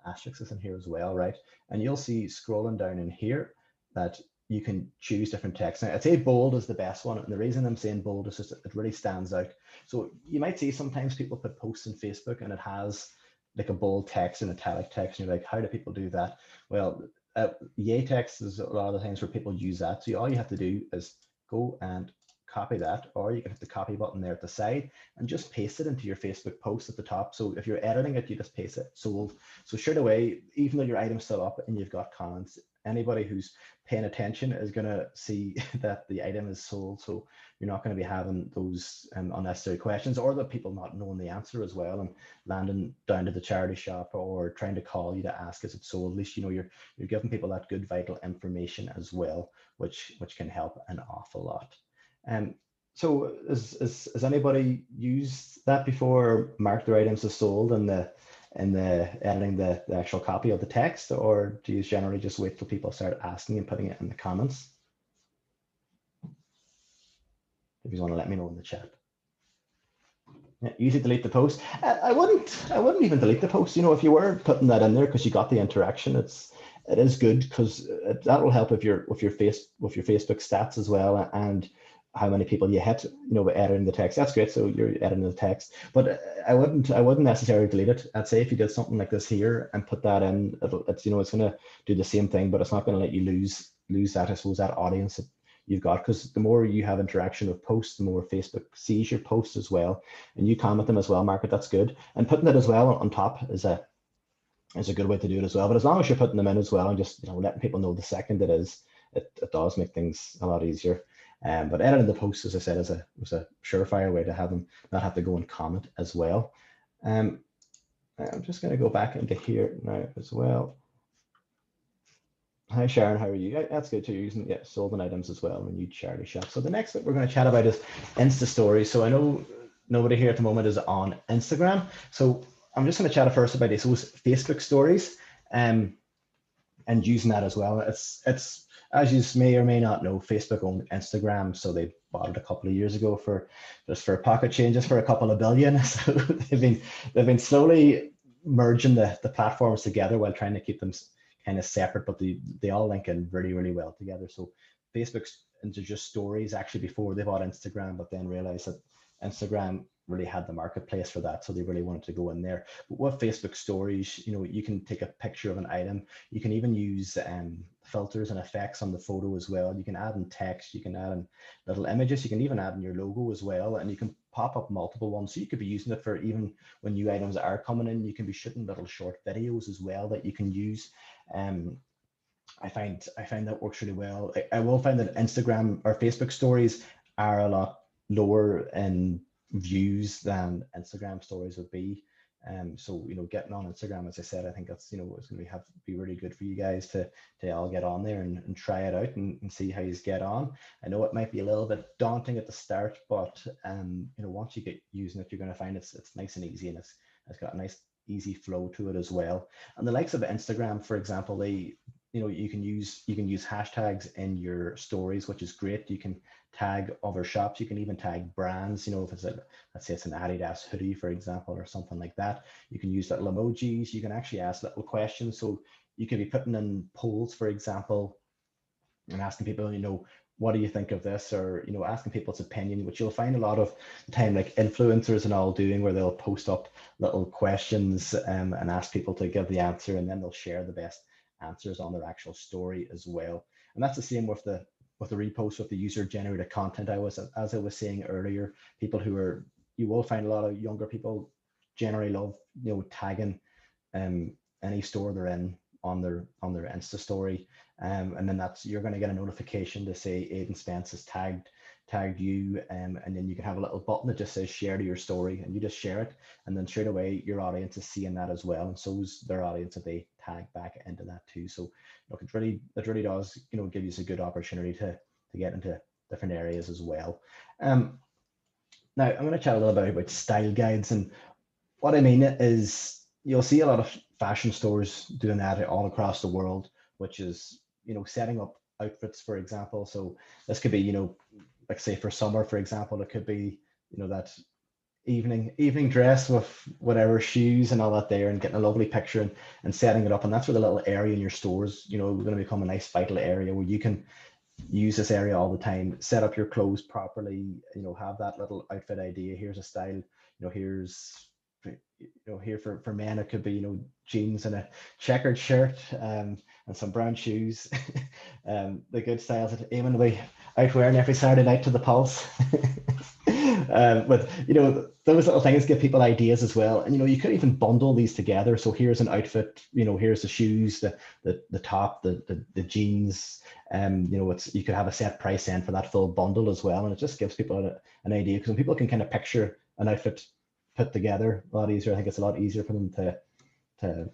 asterisks in here as well, right? And you'll see scrolling down in here that you can choose different text. Now, I'd say bold is the best one. And the reason I'm saying bold is just it really stands out. So you might see sometimes people put posts on Facebook and it has like a bold text and italic text. And you're like, how do people do that? Well, Yay Text is a lot of the times where people use that. So all you have to do is go and copy that, or you can hit the copy button there at the side and just paste it into your Facebook post at the top. So if you're editing it, you just paste it, sold. So straight away, even though your item's still up and you've got comments, anybody who's paying attention is going to see that the item is sold. So you're not going to be having those unnecessary questions, or the people not knowing the answer as well and landing down to the charity shop or trying to call you to ask is it sold. At least you're giving people that good vital information as well, which can help an awful lot. So has anybody used that before, or marked their items as sold in the editing the actual copy of the text, or do you generally just wait till people start asking and putting it in the comments? If you want to let me know in the chat. Yeah, usually delete the post. I wouldn't even delete the post. If you were putting that in there because you got the interaction, it is good, because that will help with your Facebook stats as well, and how many people you hit, by editing the text. That's great. So you're editing the text, but I wouldn't necessarily delete it. I'd say if you did something like this here and put that in, it's going to do the same thing, but it's not going to let you lose that, I suppose, that audience that you've got, because the more you have interaction with posts, the more Facebook sees your posts as well, and you comment them as well, Margaret. That's good. And putting it as well on top is a good way to do it as well. But as long as you're putting them in as well and just letting people know the second it does make things a lot easier. But editing the posts, as I said, was a surefire way to have them not have to go and comment as well. I'm just going to go back into here now as well. Hi Sharon, how are you? That's good too. You're using sold items as well when you charity shop. So the next that we're going to chat about is Insta Stories. So I know nobody here at the moment is on Instagram, so I'm just going to chat first about those Facebook stories, and using that as well. It's as you may or may not know, Facebook owned Instagram, so they bought it a couple of years ago for pocket changes for a couple of billion. So they've been slowly merging the platforms together while trying to keep them kind of separate, but they all link in really, really well together. So Facebook's into just stories actually before they bought Instagram, but then realized that Instagram really had the marketplace for that, so they really wanted to go in there. But with Facebook stories, you can take a picture of an item. You can even use filters and effects on the photo as well. You can add in text, you can add in little images, you can even add in your logo as well, and you can pop up multiple ones. So you could be using it for even when new items are coming in. You can be shooting little short videos as well that you can use. I find that works really well. I will find that Instagram or Facebook stories are a lot lower in views than Instagram stories would be. So getting on Instagram, as I said, I think that's it's going to be really good for you guys to all get on there and try it out and see how you get on. I know it might be a little bit daunting at the start, but once you get using it, you're going to find it's nice and easy, and it's got a nice easy flow to it as well. And the likes of Instagram, for example, you can use hashtags in your stories, which is great. You can tag other shops. You can even tag brands. If it's let's say it's an Adidas hoodie, for example, or something like that, you can use little emojis. You can actually ask little questions. So you can be putting in polls, for example, and asking people, what do you think of this? Or, asking people's opinion, which you'll find a lot of the time, like influencers and all doing, where they'll post up little questions and ask people to give the answer, and then they'll share the best answers on their actual story as well. And that's the same with the repost with the user generated content. As I was saying earlier, people you will find a lot of younger people generally love, tagging any store they're in on their Insta story, and then you're going to get a notification to say Aidan Spence has tagged you, and then you can have a little button that just says share to your story, and you just share it, and then straight away your audience is seeing that as well, and so is their audience if they tag back into that too. So look, it really does give you a good opportunity to get into different areas as well. Now I'm going to chat a little bit about style guides, and what I mean is you'll see a lot of fashion stores doing that all across the world, which is, setting up outfits, for example. So this could be, like say for summer, for example, it could be, that evening dress with whatever shoes and all that there, and getting a lovely picture and setting it up. And that's where the little area in your stores, going to become a nice vital area where you can use this area all the time, set up your clothes properly, have that little outfit idea. Here's a style, here's, here for men, it could be, jeans and a checkered shirt and some brown shoes. The good styles that Eamon will be out wearing every Saturday night to the Pulse. But those little things give people ideas as well, and you could even bundle these together. So here's an outfit, here's the shoes, the top, the jeans, you could have a set price in for that full bundle as well, and it just gives people an idea, because when people can kind of picture an outfit put together a lot easier, I think it's a lot easier for them to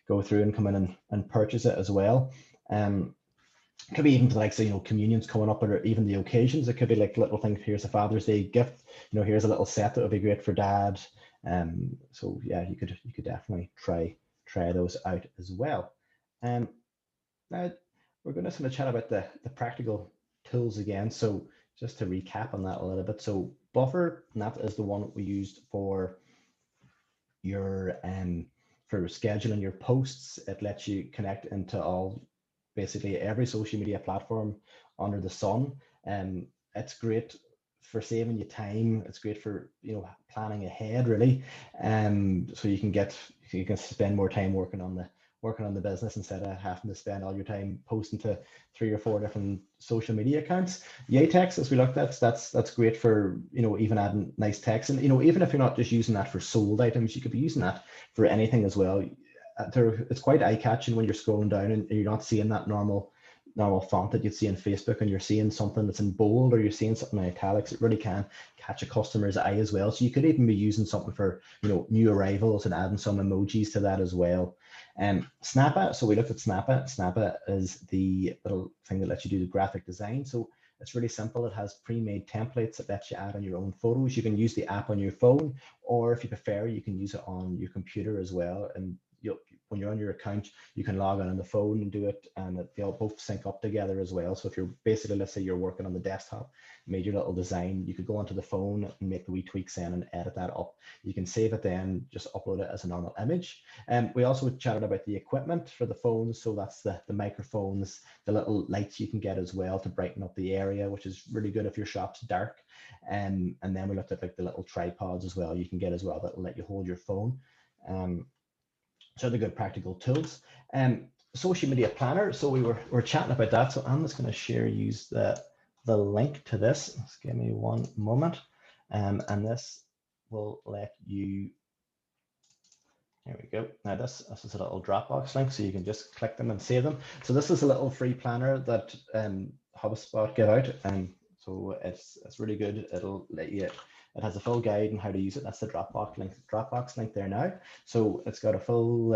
go through and come in and purchase it as well. Could be even to like, say, communions coming up, or even the occasions. It could be like little things. Here's a Father's Day gift. Here's a little set that would be great for dad. So yeah, you could definitely try those out as well. Now we're going to chat about the practical tools again. So just to recap on that a little bit. So Buffer, and that is the one we used for your for scheduling your posts. It lets you connect into basically every social media platform under the sun. It's great for saving you time. It's great for planning ahead, really. So you can spend more time working on the business instead of having to spend all your time posting to 3 or 4 different social media accounts. Yay text, as we looked at, that's great for even adding nice text, and even if you're not just using that for sold items, you could be using that for anything as well. It's quite eye-catching when you're scrolling down and you're not seeing that normal font that you'd see in Facebook, and you're seeing something that's in bold, or you're seeing something in italics. It really can catch a customer's eye as well. So you could even be using something for new arrivals and adding some emojis to that as well. Snappa, so we looked at Snappa. Snappa is the little thing that lets you do the graphic design. So it's really simple. It has pre-made templates that lets you add on your own photos. You can use the app on your phone, or if you prefer, you can use it on your computer as well. And when you're on your account, you can log on the phone and do it, and they'll both sync up together as well. So if you're basically, let's say you're working on the desktop, made your little design, you could go onto the phone and make the wee tweaks in and edit that up. You can save it, then just upload it as a normal image. And we also chatted about the equipment for the phones. So that's the microphones, the little lights you can get as well to brighten up the area, which is really good if your shop's dark. And then we looked at like the little tripods as well you can get as well that will let you hold your phone. So the good practical tools. Social media planner. So we're chatting about that. So I'm just going to use the link to this. Just give me one moment. And this will let you, here we go. Now this is a little Dropbox link, so you can just click them and save them. So this is a little free planner that HubSpot give out. And so it's really good. It'll let you, it has a full guide on how to use it. That's the Dropbox link there now. So it's got a full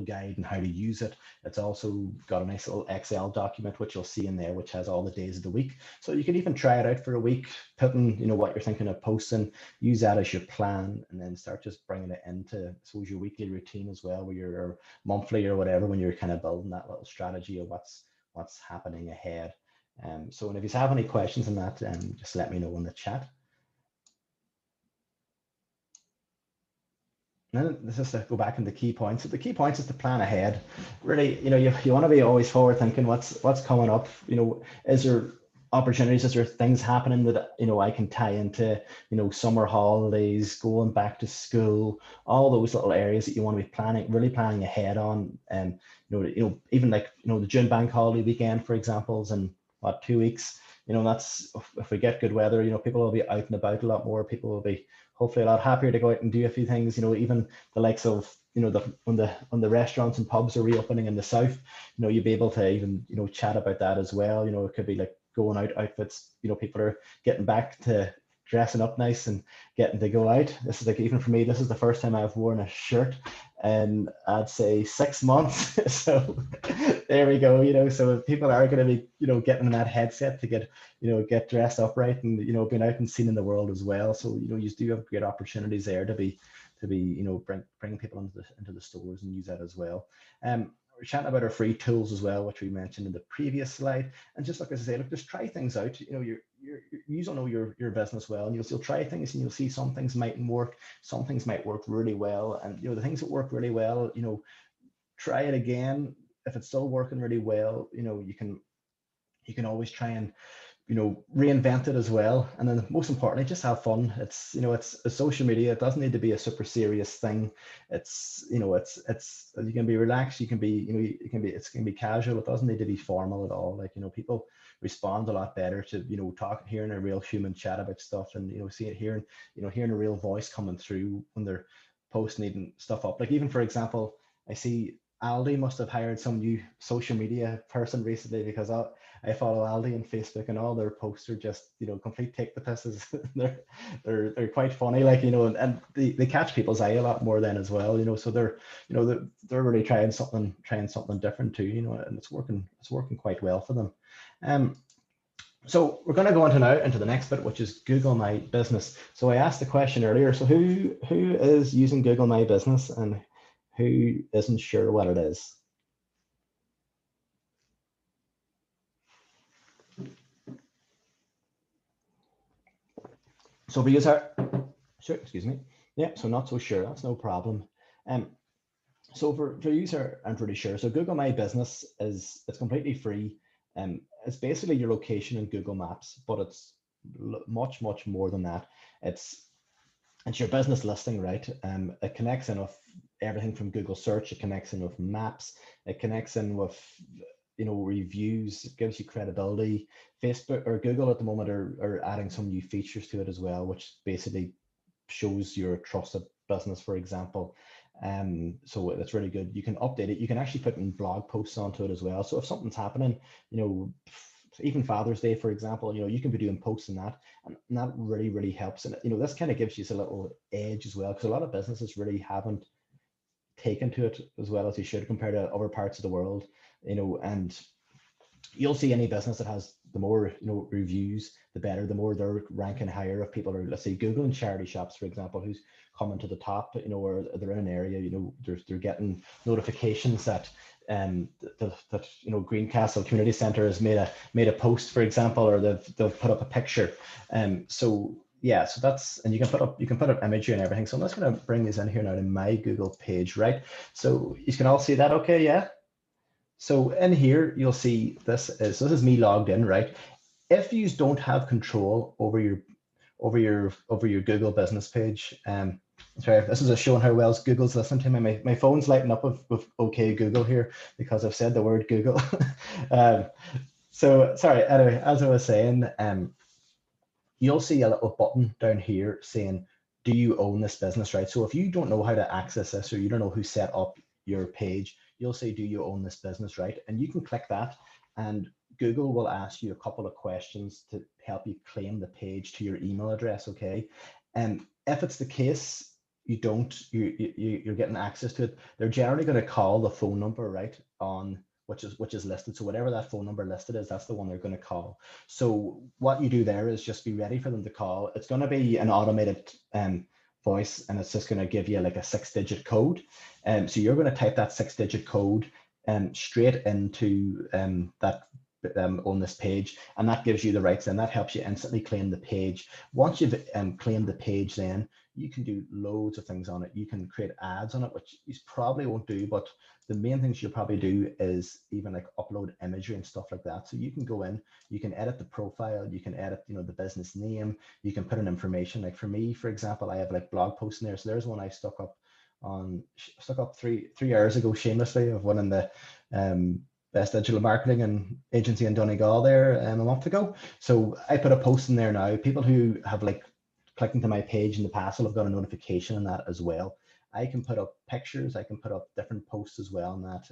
guide on how to use it. It's also got a nice little Excel document, which you'll see in there, which has all the days of the week. So you can even try it out for a week, putting what you're thinking of posting, use that as your plan, and then start just bringing it into, I suppose, your weekly routine as well, where you're monthly or whatever, when you're kind of building that little strategy of what's happening ahead. So, and if you have any questions on that, just let me know in the chat. then this is to go back into key points. So the key points is to plan ahead. Really, you want to be always forward thinking. What's coming up? Is there opportunities? Is there things happening that I can tie into? Summer holidays, going back to school, all those little areas that you want to be really planning ahead on. And even like the June bank holiday weekend, for example, is in 2 weeks. That's if we get good weather. People will be out and about a lot more. People will be hopefully a lot happier to go out and do a few things. Even the likes of when the restaurants and pubs are reopening in the south, you'll be able to even chat about that as well. It could be like going out outfits. People are getting back to dressing up nice and getting to go out. This is like, even for me, this is the first time I've worn a shirt in I'd say 6 months. So there we go. So people are going to be getting in that headset to get dressed up right and being out and seen in the world as well. So you do have great opportunities there to be bring people into the stores and use that as well. We're chatting about our free tools as well, which we mentioned in the previous slide. And just like I say, just try things out. You don't know your business well, and you'll try things and you'll see some things mightn't work, some things might work really well. And the things that work really well, try it again. If it's still working really well, you can always try and reinvent it as well. And then most importantly, just have fun. It's a social media. It doesn't need to be a super serious thing. It's you can be relaxed, you can be it can be casual. It doesn't need to be formal at all. Like people respond a lot better to hearing a real human chat about stuff, and hearing a real voice coming through when they're posting stuff up. Like, even for example, I see Aldi must have hired some new social media person recently, because I follow Aldi on Facebook, and all their posts are just complete take the pisses. they're quite funny, like and they catch people's eye a lot more then as well. So they're really trying something different too. And it's working quite well for them. So we're going to go into the next bit, which is Google My Business. So I asked the question earlier. So who is using Google My Business and who isn't sure what it is? So for user, sure, excuse me. Yeah, so not so sure, that's no problem. So for user, I'm pretty sure. So Google My Business it's completely free. It's basically your location in Google Maps, but it's much more than that. It's your business listing, right? It connects in with everything from Google search. It connects in with maps. It connects in with reviews. It gives you credibility. Facebook or Google at the moment are adding some new features to it as well, which basically shows you're a trusted business, for example. So it's really good. You can update it. You can actually put in blog posts onto it as well. So if something's happening, even Father's Day, for example, you can be doing posts in that, and that really helps. And this kind of gives you a little edge as well, because a lot of businesses really haven't taken to it as well as they should compared to other parts of the world. And you'll see any business that has the more reviews, the better. The more they're ranking higher. If people are, let's say, Google and Charity Shops, for example, who's coming to the top, or they're in an area, they're getting notifications that Greencastle Community Centre has made a post, for example, or they've put up a picture. So yeah, so that's, and you can put up imagery and everything. So I'm just going to bring this in here now to my Google page, right? So you can all see that, okay? Yeah. So in here, you'll see this is me logged in, right? If you don't have control over your Google business page, sorry, this is showing how well Google's listening to me. My phone's lighting up with OK Google here because I've said the word Google. So sorry, anyway, as I was saying, you'll see a little button down here saying, do you own this business, right? So if you don't know how to access this, or you don't know who set up your page, you'll say, do you own this business, right? And you can click that, and Google will ask you a couple of questions to help you claim the page to your email address, okay? And if it's the case you're getting access to it, they're generally going to call the phone number, right, on which is listed. So whatever that phone number listed is, that's the one they're going to call. So what you do there is just be ready for them to call. It's going to be an automated voice, and it's just going to give you like a 6-digit code. So you're going to type that 6-digit code straight into that on this page, and that gives you the rights, and that helps you instantly claim the page. Once you've claimed the page, then You can do loads of things on it. You can create ads on it, which you probably won't do, but the main things you'll probably do is even like upload imagery and stuff like that. So you can go in, you can edit the profile, you can edit, the business name, you can put in information. Like for me, for example, I have like blog posts in there. So there's one I stuck up 3 hours ago shamelessly, of winning the best digital marketing and agency in Donegal there a month ago. So I put a post in there now. People who have like clicked into my page in the past will have got a notification on that as well. I can put up pictures, I can put up different posts as well on that.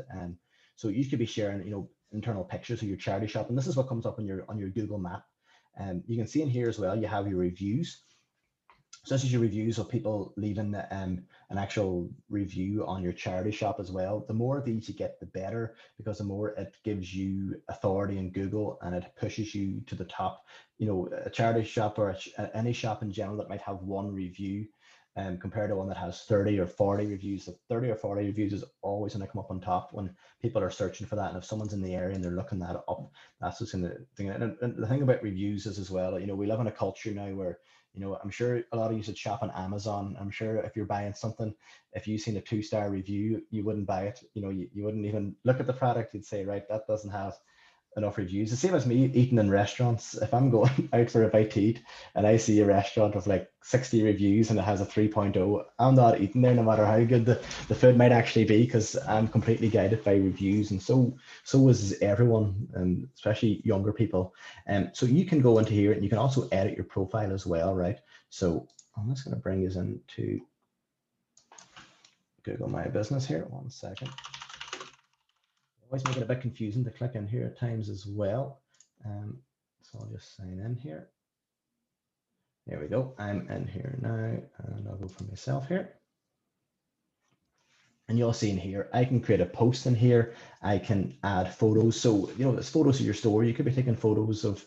So you could be sharing, internal pictures of your charity shop, and this is what comes up on your Google map. You can see in here as well, you have your reviews. So this is your reviews of people leaving an actual review on your charity shop as well. The more of these you get, the better, because the more it gives you authority in Google and it pushes you to the top. A charity shop or any shop in general that might have one review compared to one that has 30 or 40 reviews. So 30 or 40 reviews is always going to come up on top when people are searching for that. And if someone's in the area and they're looking that up, that's what's in the thing. And the thing about reviews is as well, we live in a culture now where, I'm sure a lot of you should shop on Amazon. I'm sure if you're buying something, if you've seen a 2-star review, you wouldn't buy it. You wouldn't even look at the product. You'd say, right, that doesn't have enough reviews. The same as me eating in restaurants. If I'm going out for a bite to eat and I see a restaurant with like 60 reviews and it has a 3.0, I'm not eating there no matter how good the food might actually be, because I'm completely guided by reviews. And so is everyone, and especially younger people. So you can go into here and you can also edit your profile as well, right? So I'm just going to bring us into Google My Business here. 1 second. Always make it a bit confusing to click in here at times as well. So I'll just sign in here. There we go. I'm in here now, and I'll go for myself here. And you'll see in here, I can create a post in here. I can add photos. So, there's photos of your store. You could be taking photos of,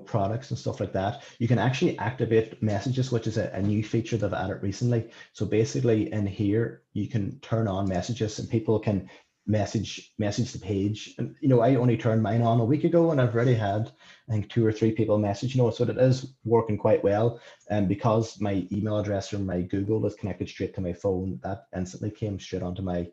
products and stuff like that. You can actually activate messages, which is a new feature that I've added recently. So basically in here, you can turn on messages and people can message the page. And I only turned mine on a week ago and I've already had, I think, 2 or 3 people message, so it is working quite well. And because my email address from my Google is connected straight to my phone, that instantly came straight onto my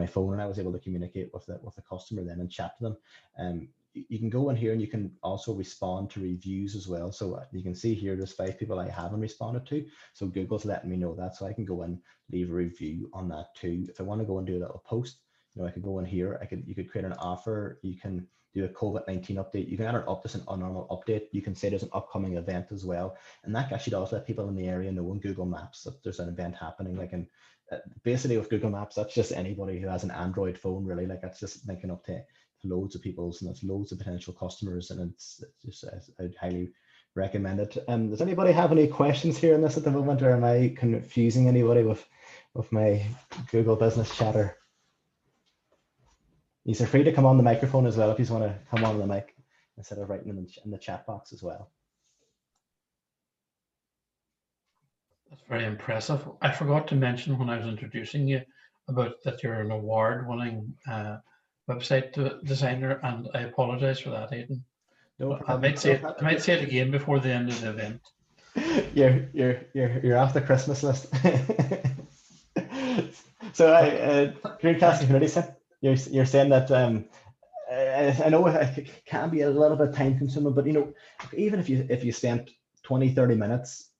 phone, and I was able to communicate with the customer then and chat to them. You can go in here and you can also respond to reviews as well. So you can see here there's 5 people I haven't responded to. So Google's letting me know that, so I can go and leave a review on that too. If I want to go and do a little post, I could go in here. You could create an offer. You can do a COVID-19 update. You can add a normal update. You can say there's an upcoming event as well, and that actually does let people in the area know on Google Maps that there's an event happening. Like, and basically with Google Maps, that's just anybody who has an Android phone, really. Like, that's just linking up to loads of people's, and it's loads of potential customers, and it's just, I'd highly recommend it. Does anybody have any questions here on this at the moment, or am I confusing anybody with my Google Business chatter? You're free to come on the microphone as well if you want to come on the mic instead of writing in the chat box as well. That's very impressive. I forgot to mention when I was introducing you about that you're an award-winning website designer, and I apologize for that, Aidan. No problem. I might say it again before the end of the event. You're off the Christmas list. So Greencasting Community Center. You're saying that I know it can be a little bit time consuming, but even if you spent 20-30 minutes,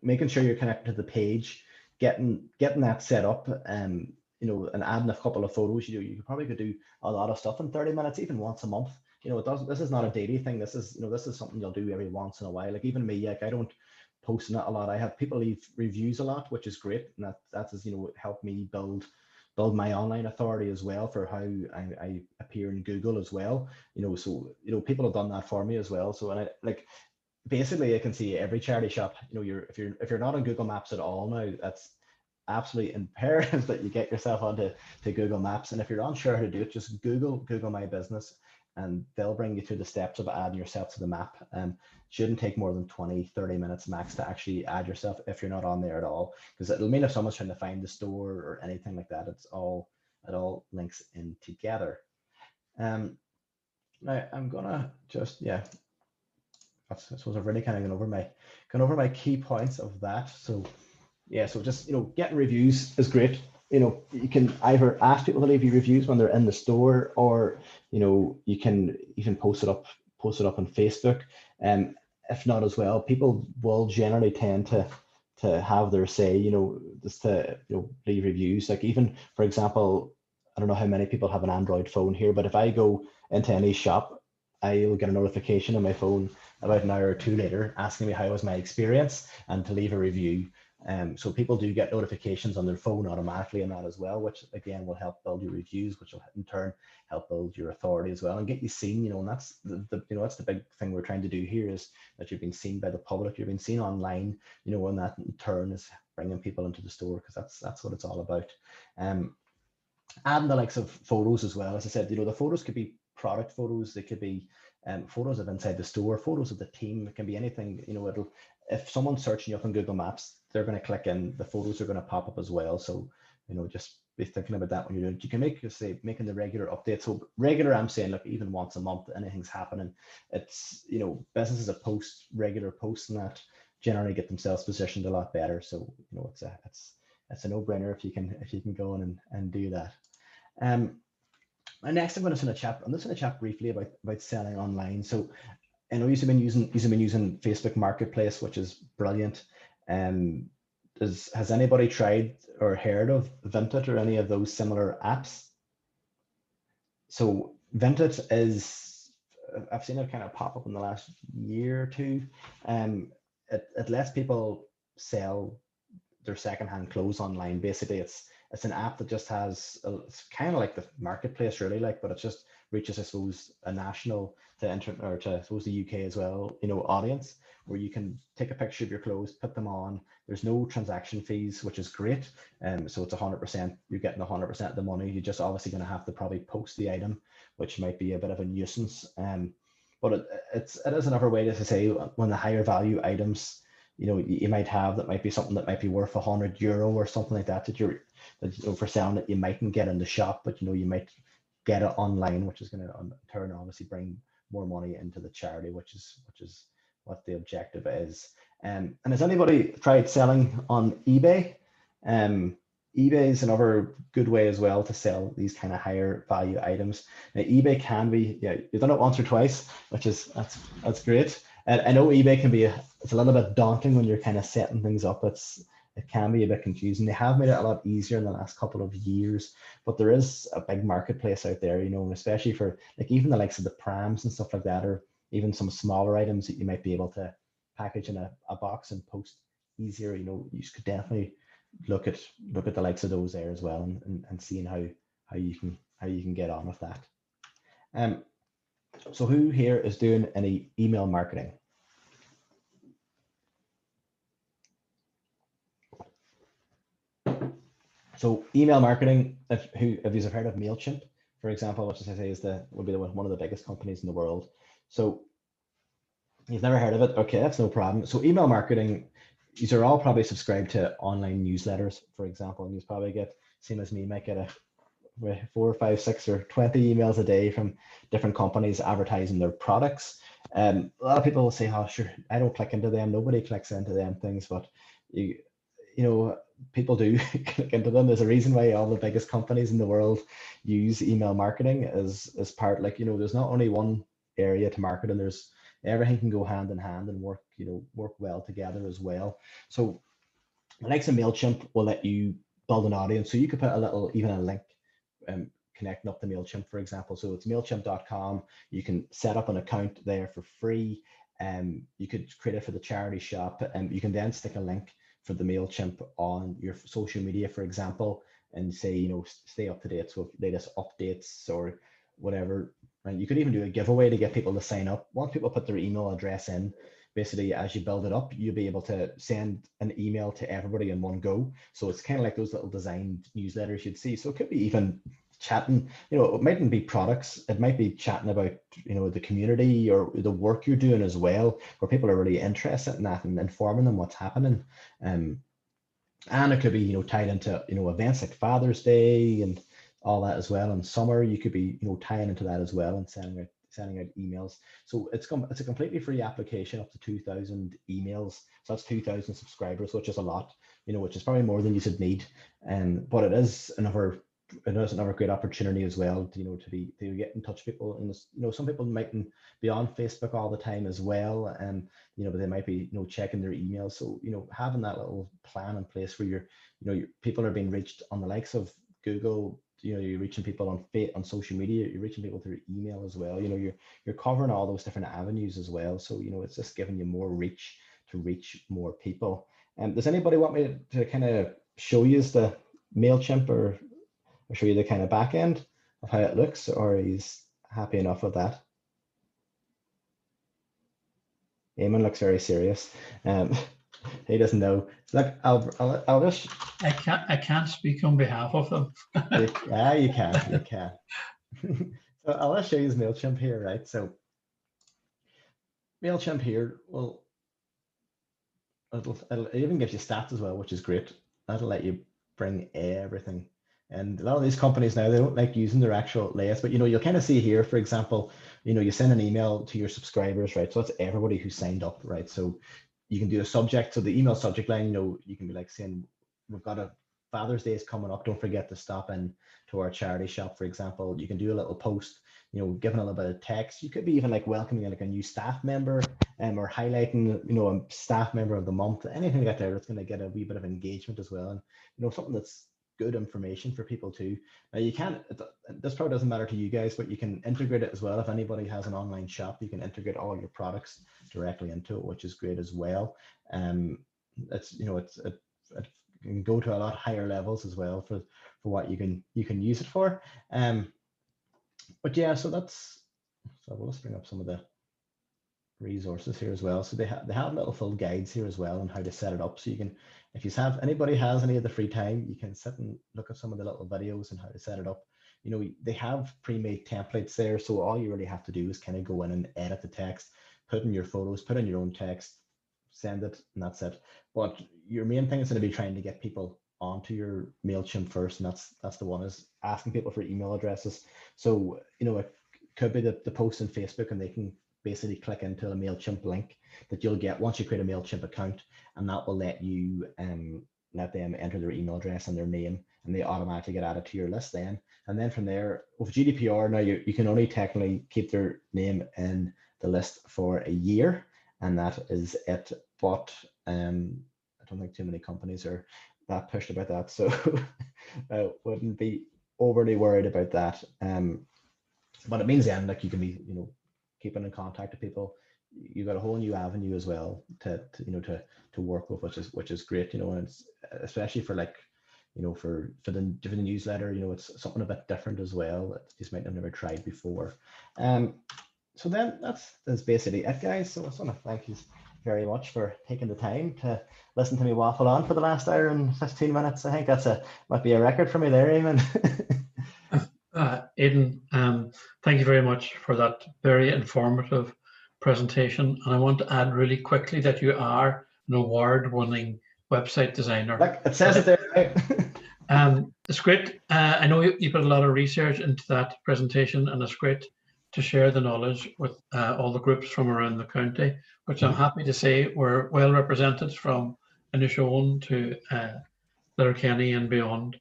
making sure you're connected to the page, getting that set up, and adding a couple of photos, you probably could do a lot of stuff in 30 minutes, even once a month. This is not a daily thing. This is something you'll do every once in a while. Like even me, like I don't post not a lot. I have people leave reviews a lot, which is great, and that has helped me build my online authority as well for how I appear in Google as well. So people have done that for me as well. So and basically I can see every charity shop. If you're not on Google Maps at all now, that's absolutely imperative that you get yourself onto Google Maps. And if you're unsure how to do it, just Google My Business, and they'll bring you through the steps of adding yourself to the map. Shouldn't take more than 20-30 minutes max to actually add yourself if you're not on there at all, because it'll mean if someone's trying to find the store or anything like that, it all links in together. Now I'm gonna just I suppose I've really kind of gone over my key points of that. So Yeah, so just, getting reviews is great. You can either ask people to leave you reviews when they're in the store, or, you can even post it up on Facebook. Um, if not as well, people will generally tend to have their say, just to, leave reviews. Like, even, for example, I don't know how many people have an Android phone here, but if I go into any shop, I'll get a notification on my phone about an hour or two later asking me how was my experience and to leave a review. So people do get notifications on their phone automatically and that as well, which again will help build your reviews, which will in turn help build your authority as well and get you seen. And that's that's the big thing we're trying to do here, is that you've been seen by the public, you've been seen online, and that in turn is bringing people into the store, because that's what it's all about. Adding the likes of photos as well. As I said, the photos could be product photos, they could be photos of inside the store, photos of the team. It can be anything. If someone's searching you up on Google Maps, they're going to click in, the photos are going to pop up as well. So just be thinking about that when you're doing it. You can making the regular updates. So regular, I'm saying, look, even once a month, anything's happening. It's businesses that post regular posts and that generally get themselves positioned a lot better. So it's a no-brainer if you can go in and do that. And next, I'm just going to chat briefly about selling online. So I know you've been using Facebook Marketplace, which is brilliant. Has anybody tried or heard of Vinted or any of those similar apps? So Vinted is, I've seen it kind of pop up in the last year or two. It lets people sell their secondhand clothes online. Basically, it's an app that just has it's kind of like the marketplace, really, but it just reaches, I suppose, a national to I suppose the UK as well, audience, where you can take a picture of your clothes, put them on. There's no transaction fees, which is great. So it's 100%. You're getting 100% of the money. You're just obviously going to have to probably post the item, which might be a bit of a nuisance. But it is another way to say, when the higher value items, you might have, that might be something that might be worth €100 or something like that, for selling it, you mightn't get in the shop, but you might get it online, which is going to in turn obviously bring more money into the charity, which is what the objective is. And has anybody tried selling on eBay? eBay is another good way as well to sell these kind of higher value items. Now, eBay can be, you've done it once or twice, which is that's great. And I know eBay can be it's a little bit daunting when you're kind of setting things up. It can be a bit confusing. They have made it a lot easier in the last couple of years, but there is a big marketplace out there, especially for even the likes of the prams and stuff like that, or even some smaller items that you might be able to package in a box and post easier. You could definitely look at the likes of those there as well, and seeing how you can get on with that. So who here is doing any email marketing? So email marketing, if you've heard of MailChimp, for example, which, as I say, would be one of the biggest companies in the world. So you've never heard of it? Okay, that's no problem. So email marketing, these are all probably subscribed to online newsletters, for example, and you probably get, same as me, might get 4, 5, 6, or 20 emails a day from different companies advertising their products. A lot of people will say, "Oh, sure, I don't click into them. Nobody clicks into them things," but people do click into them. There's a reason why all the biggest companies in the world use email marketing as part. There's not only one area to market, and there's everything can go hand in hand and work well together as well. So the likes of MailChimp will let you build an audience. So you could put even a link connecting up to MailChimp, for example. So it's MailChimp.com. You can set up an account there for free. You could create it for the charity shop, and you can then stick a link for the MailChimp on your social media, for example, and say, stay up to date with latest updates or whatever. And you could even do a giveaway to get people to sign up. Once people put their email address in, basically, as you build it up, you'll be able to send an email to everybody in one go. So it's kind of like those little designed newsletters you'd see. So it could be even chatting, it mightn't be products, it might be chatting about, the community or the work you're doing as well, where people are really interested in that and informing them what's happening. And it could be, tied into, events like Father's Day and all that as well. In summer, you could be, tying into that as well and sending out emails. So it's a completely free application, up to 2,000 emails. So that's 2,000 subscribers, which is a lot, which is probably more than you should need. But it is another great opportunity as well to get in touch with people. And some people mightn't be on Facebook all the time as well, and but they might be checking their emails. So having that little plan in place where your people are being reached on the likes of Google. You're reaching people on social media, you're reaching people through email as well. You're covering all those different avenues as well. So it's just giving you more reach to reach more people. Does anybody want me to kind of show you the MailChimp or show you the kind of back end of how it looks, or he's happy enough with that? Eamon looks very serious. He doesn't know. Look, I'll just. I can't speak on behalf of them. Yeah, you can. So I'll just show you MailChimp here, right? So MailChimp here, well, it even gives you stats as well, which is great. That'll let you bring everything. And a lot of these companies now, they don't like using their actual layouts, but you'll kind of see here, for example, you send an email to your subscribers, right? So that's everybody who signed up, right? So you can do a subject. So the email subject line, you can be like saying, we've got a Father's Day is coming up. Don't forget to stop in to our charity shop, for example. You can do a little post, giving a little bit of text. You could be even like welcoming like a new staff member, or highlighting, a staff member of the month, anything like that there that's going to get a wee bit of engagement as well. And, something that's good information for people too. Now this probably doesn't matter to you guys, but you can integrate it as well. If anybody has an online shop, you can integrate all your products directly into it, which is great as well. It can go to a lot higher levels as well for what you can use it for. But yeah, so let's bring up some of the resources here as well. So they have little full guides here as well on how to set it up. So you can, if anybody has any of the free time, you can sit and look at some of the little videos and how to set it up. They have pre-made templates there, so all you really have to do is kind of go in and edit the text, put in your photos, put in your own text, send it, and that's it. But your main thing is going to be trying to get people onto your MailChimp first, and that's the one, is asking people for email addresses. So it could be the post on Facebook, and they can basically click into a MailChimp link that you'll get once you create a MailChimp account, and that will let you let them enter their email address and their name, and they automatically get added to your list then. And then from there, with GDPR now, you can only technically keep their name in the list for a year, and that is it. But I don't think too many companies are that pushed about that, so I wouldn't be overly worried about that. But it means then, like, you can be keeping in contact with people. You got a whole new avenue as well to work with, which is great, and it's especially for like for the newsletter, it's something a bit different as well that you might have never tried before. So then that's basically it, guys. So I just want to thank you very much for taking the time to listen to me waffle on for the last hour and 15 minutes. I think might be a record for me there, Eamon. Aidan, thank you very much for that very informative presentation. And I want to add really quickly that you are an award-winning website designer. Look, it says it there, right? It's great. I know you put a lot of research into that presentation, and it's great to share the knowledge with all the groups from around the county, which I'm happy to say we're well represented from Inishowen to Letterkenny and beyond.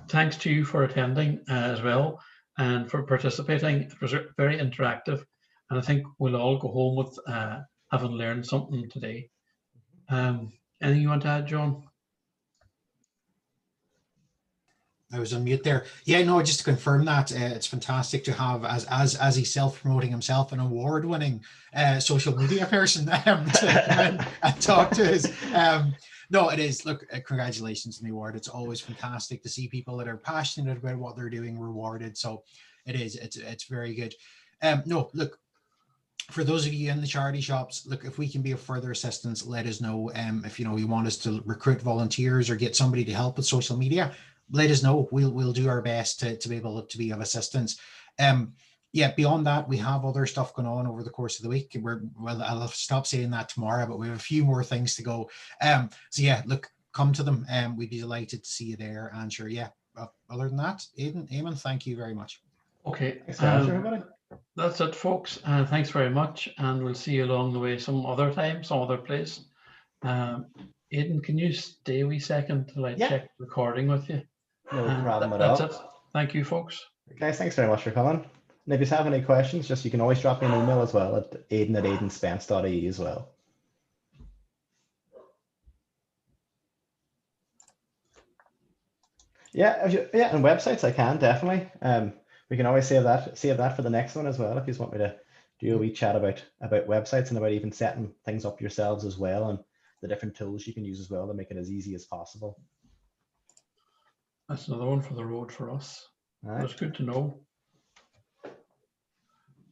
Thanks to you for attending as well and for participating. It was very interactive, and I think we'll all go home with having learned something today. Anything you want to add, John? I was on mute there. Yeah, no, just to confirm that it's fantastic to have, as he's self-promoting himself, an award-winning social media person to come in and talk to us. No, it is. Look, congratulations on the award. It's always fantastic to see people that are passionate about what they're doing rewarded. So it is. It's very good. No, look, for those of you in the charity shops, look, if we can be of further assistance, let us know. If you want us to recruit volunteers or get somebody to help with social media, let us know. We'll do our best to be able to be of assistance. Yeah, beyond that, we have other stuff going on over the course of the week. I'll stop saying that tomorrow, but we have a few more things to go. So yeah, look, come to them. We'd be delighted to see you there. And sure, yeah. Other than that, Aidan, Eamon, thank you very much. Okay. Thanks, everybody. That's it, folks. Thanks very much, and we'll see you along the way some other time, some other place. Aidan, can you stay a wee second till I check recording with you? No problem at That's all. it. Thank you, folks. Guys, thanks very much for coming. And if you have any questions, you can always drop me an email as well at aidan@aidanspence.ie as well. Yeah, and websites I can definitely. We can always save that for the next one as well. If you just want me to do a wee chat about websites and about even setting things up yourselves as well, and the different tools you can use as well to make it as easy as possible. That's another one for the road for us. All right. It's good to know.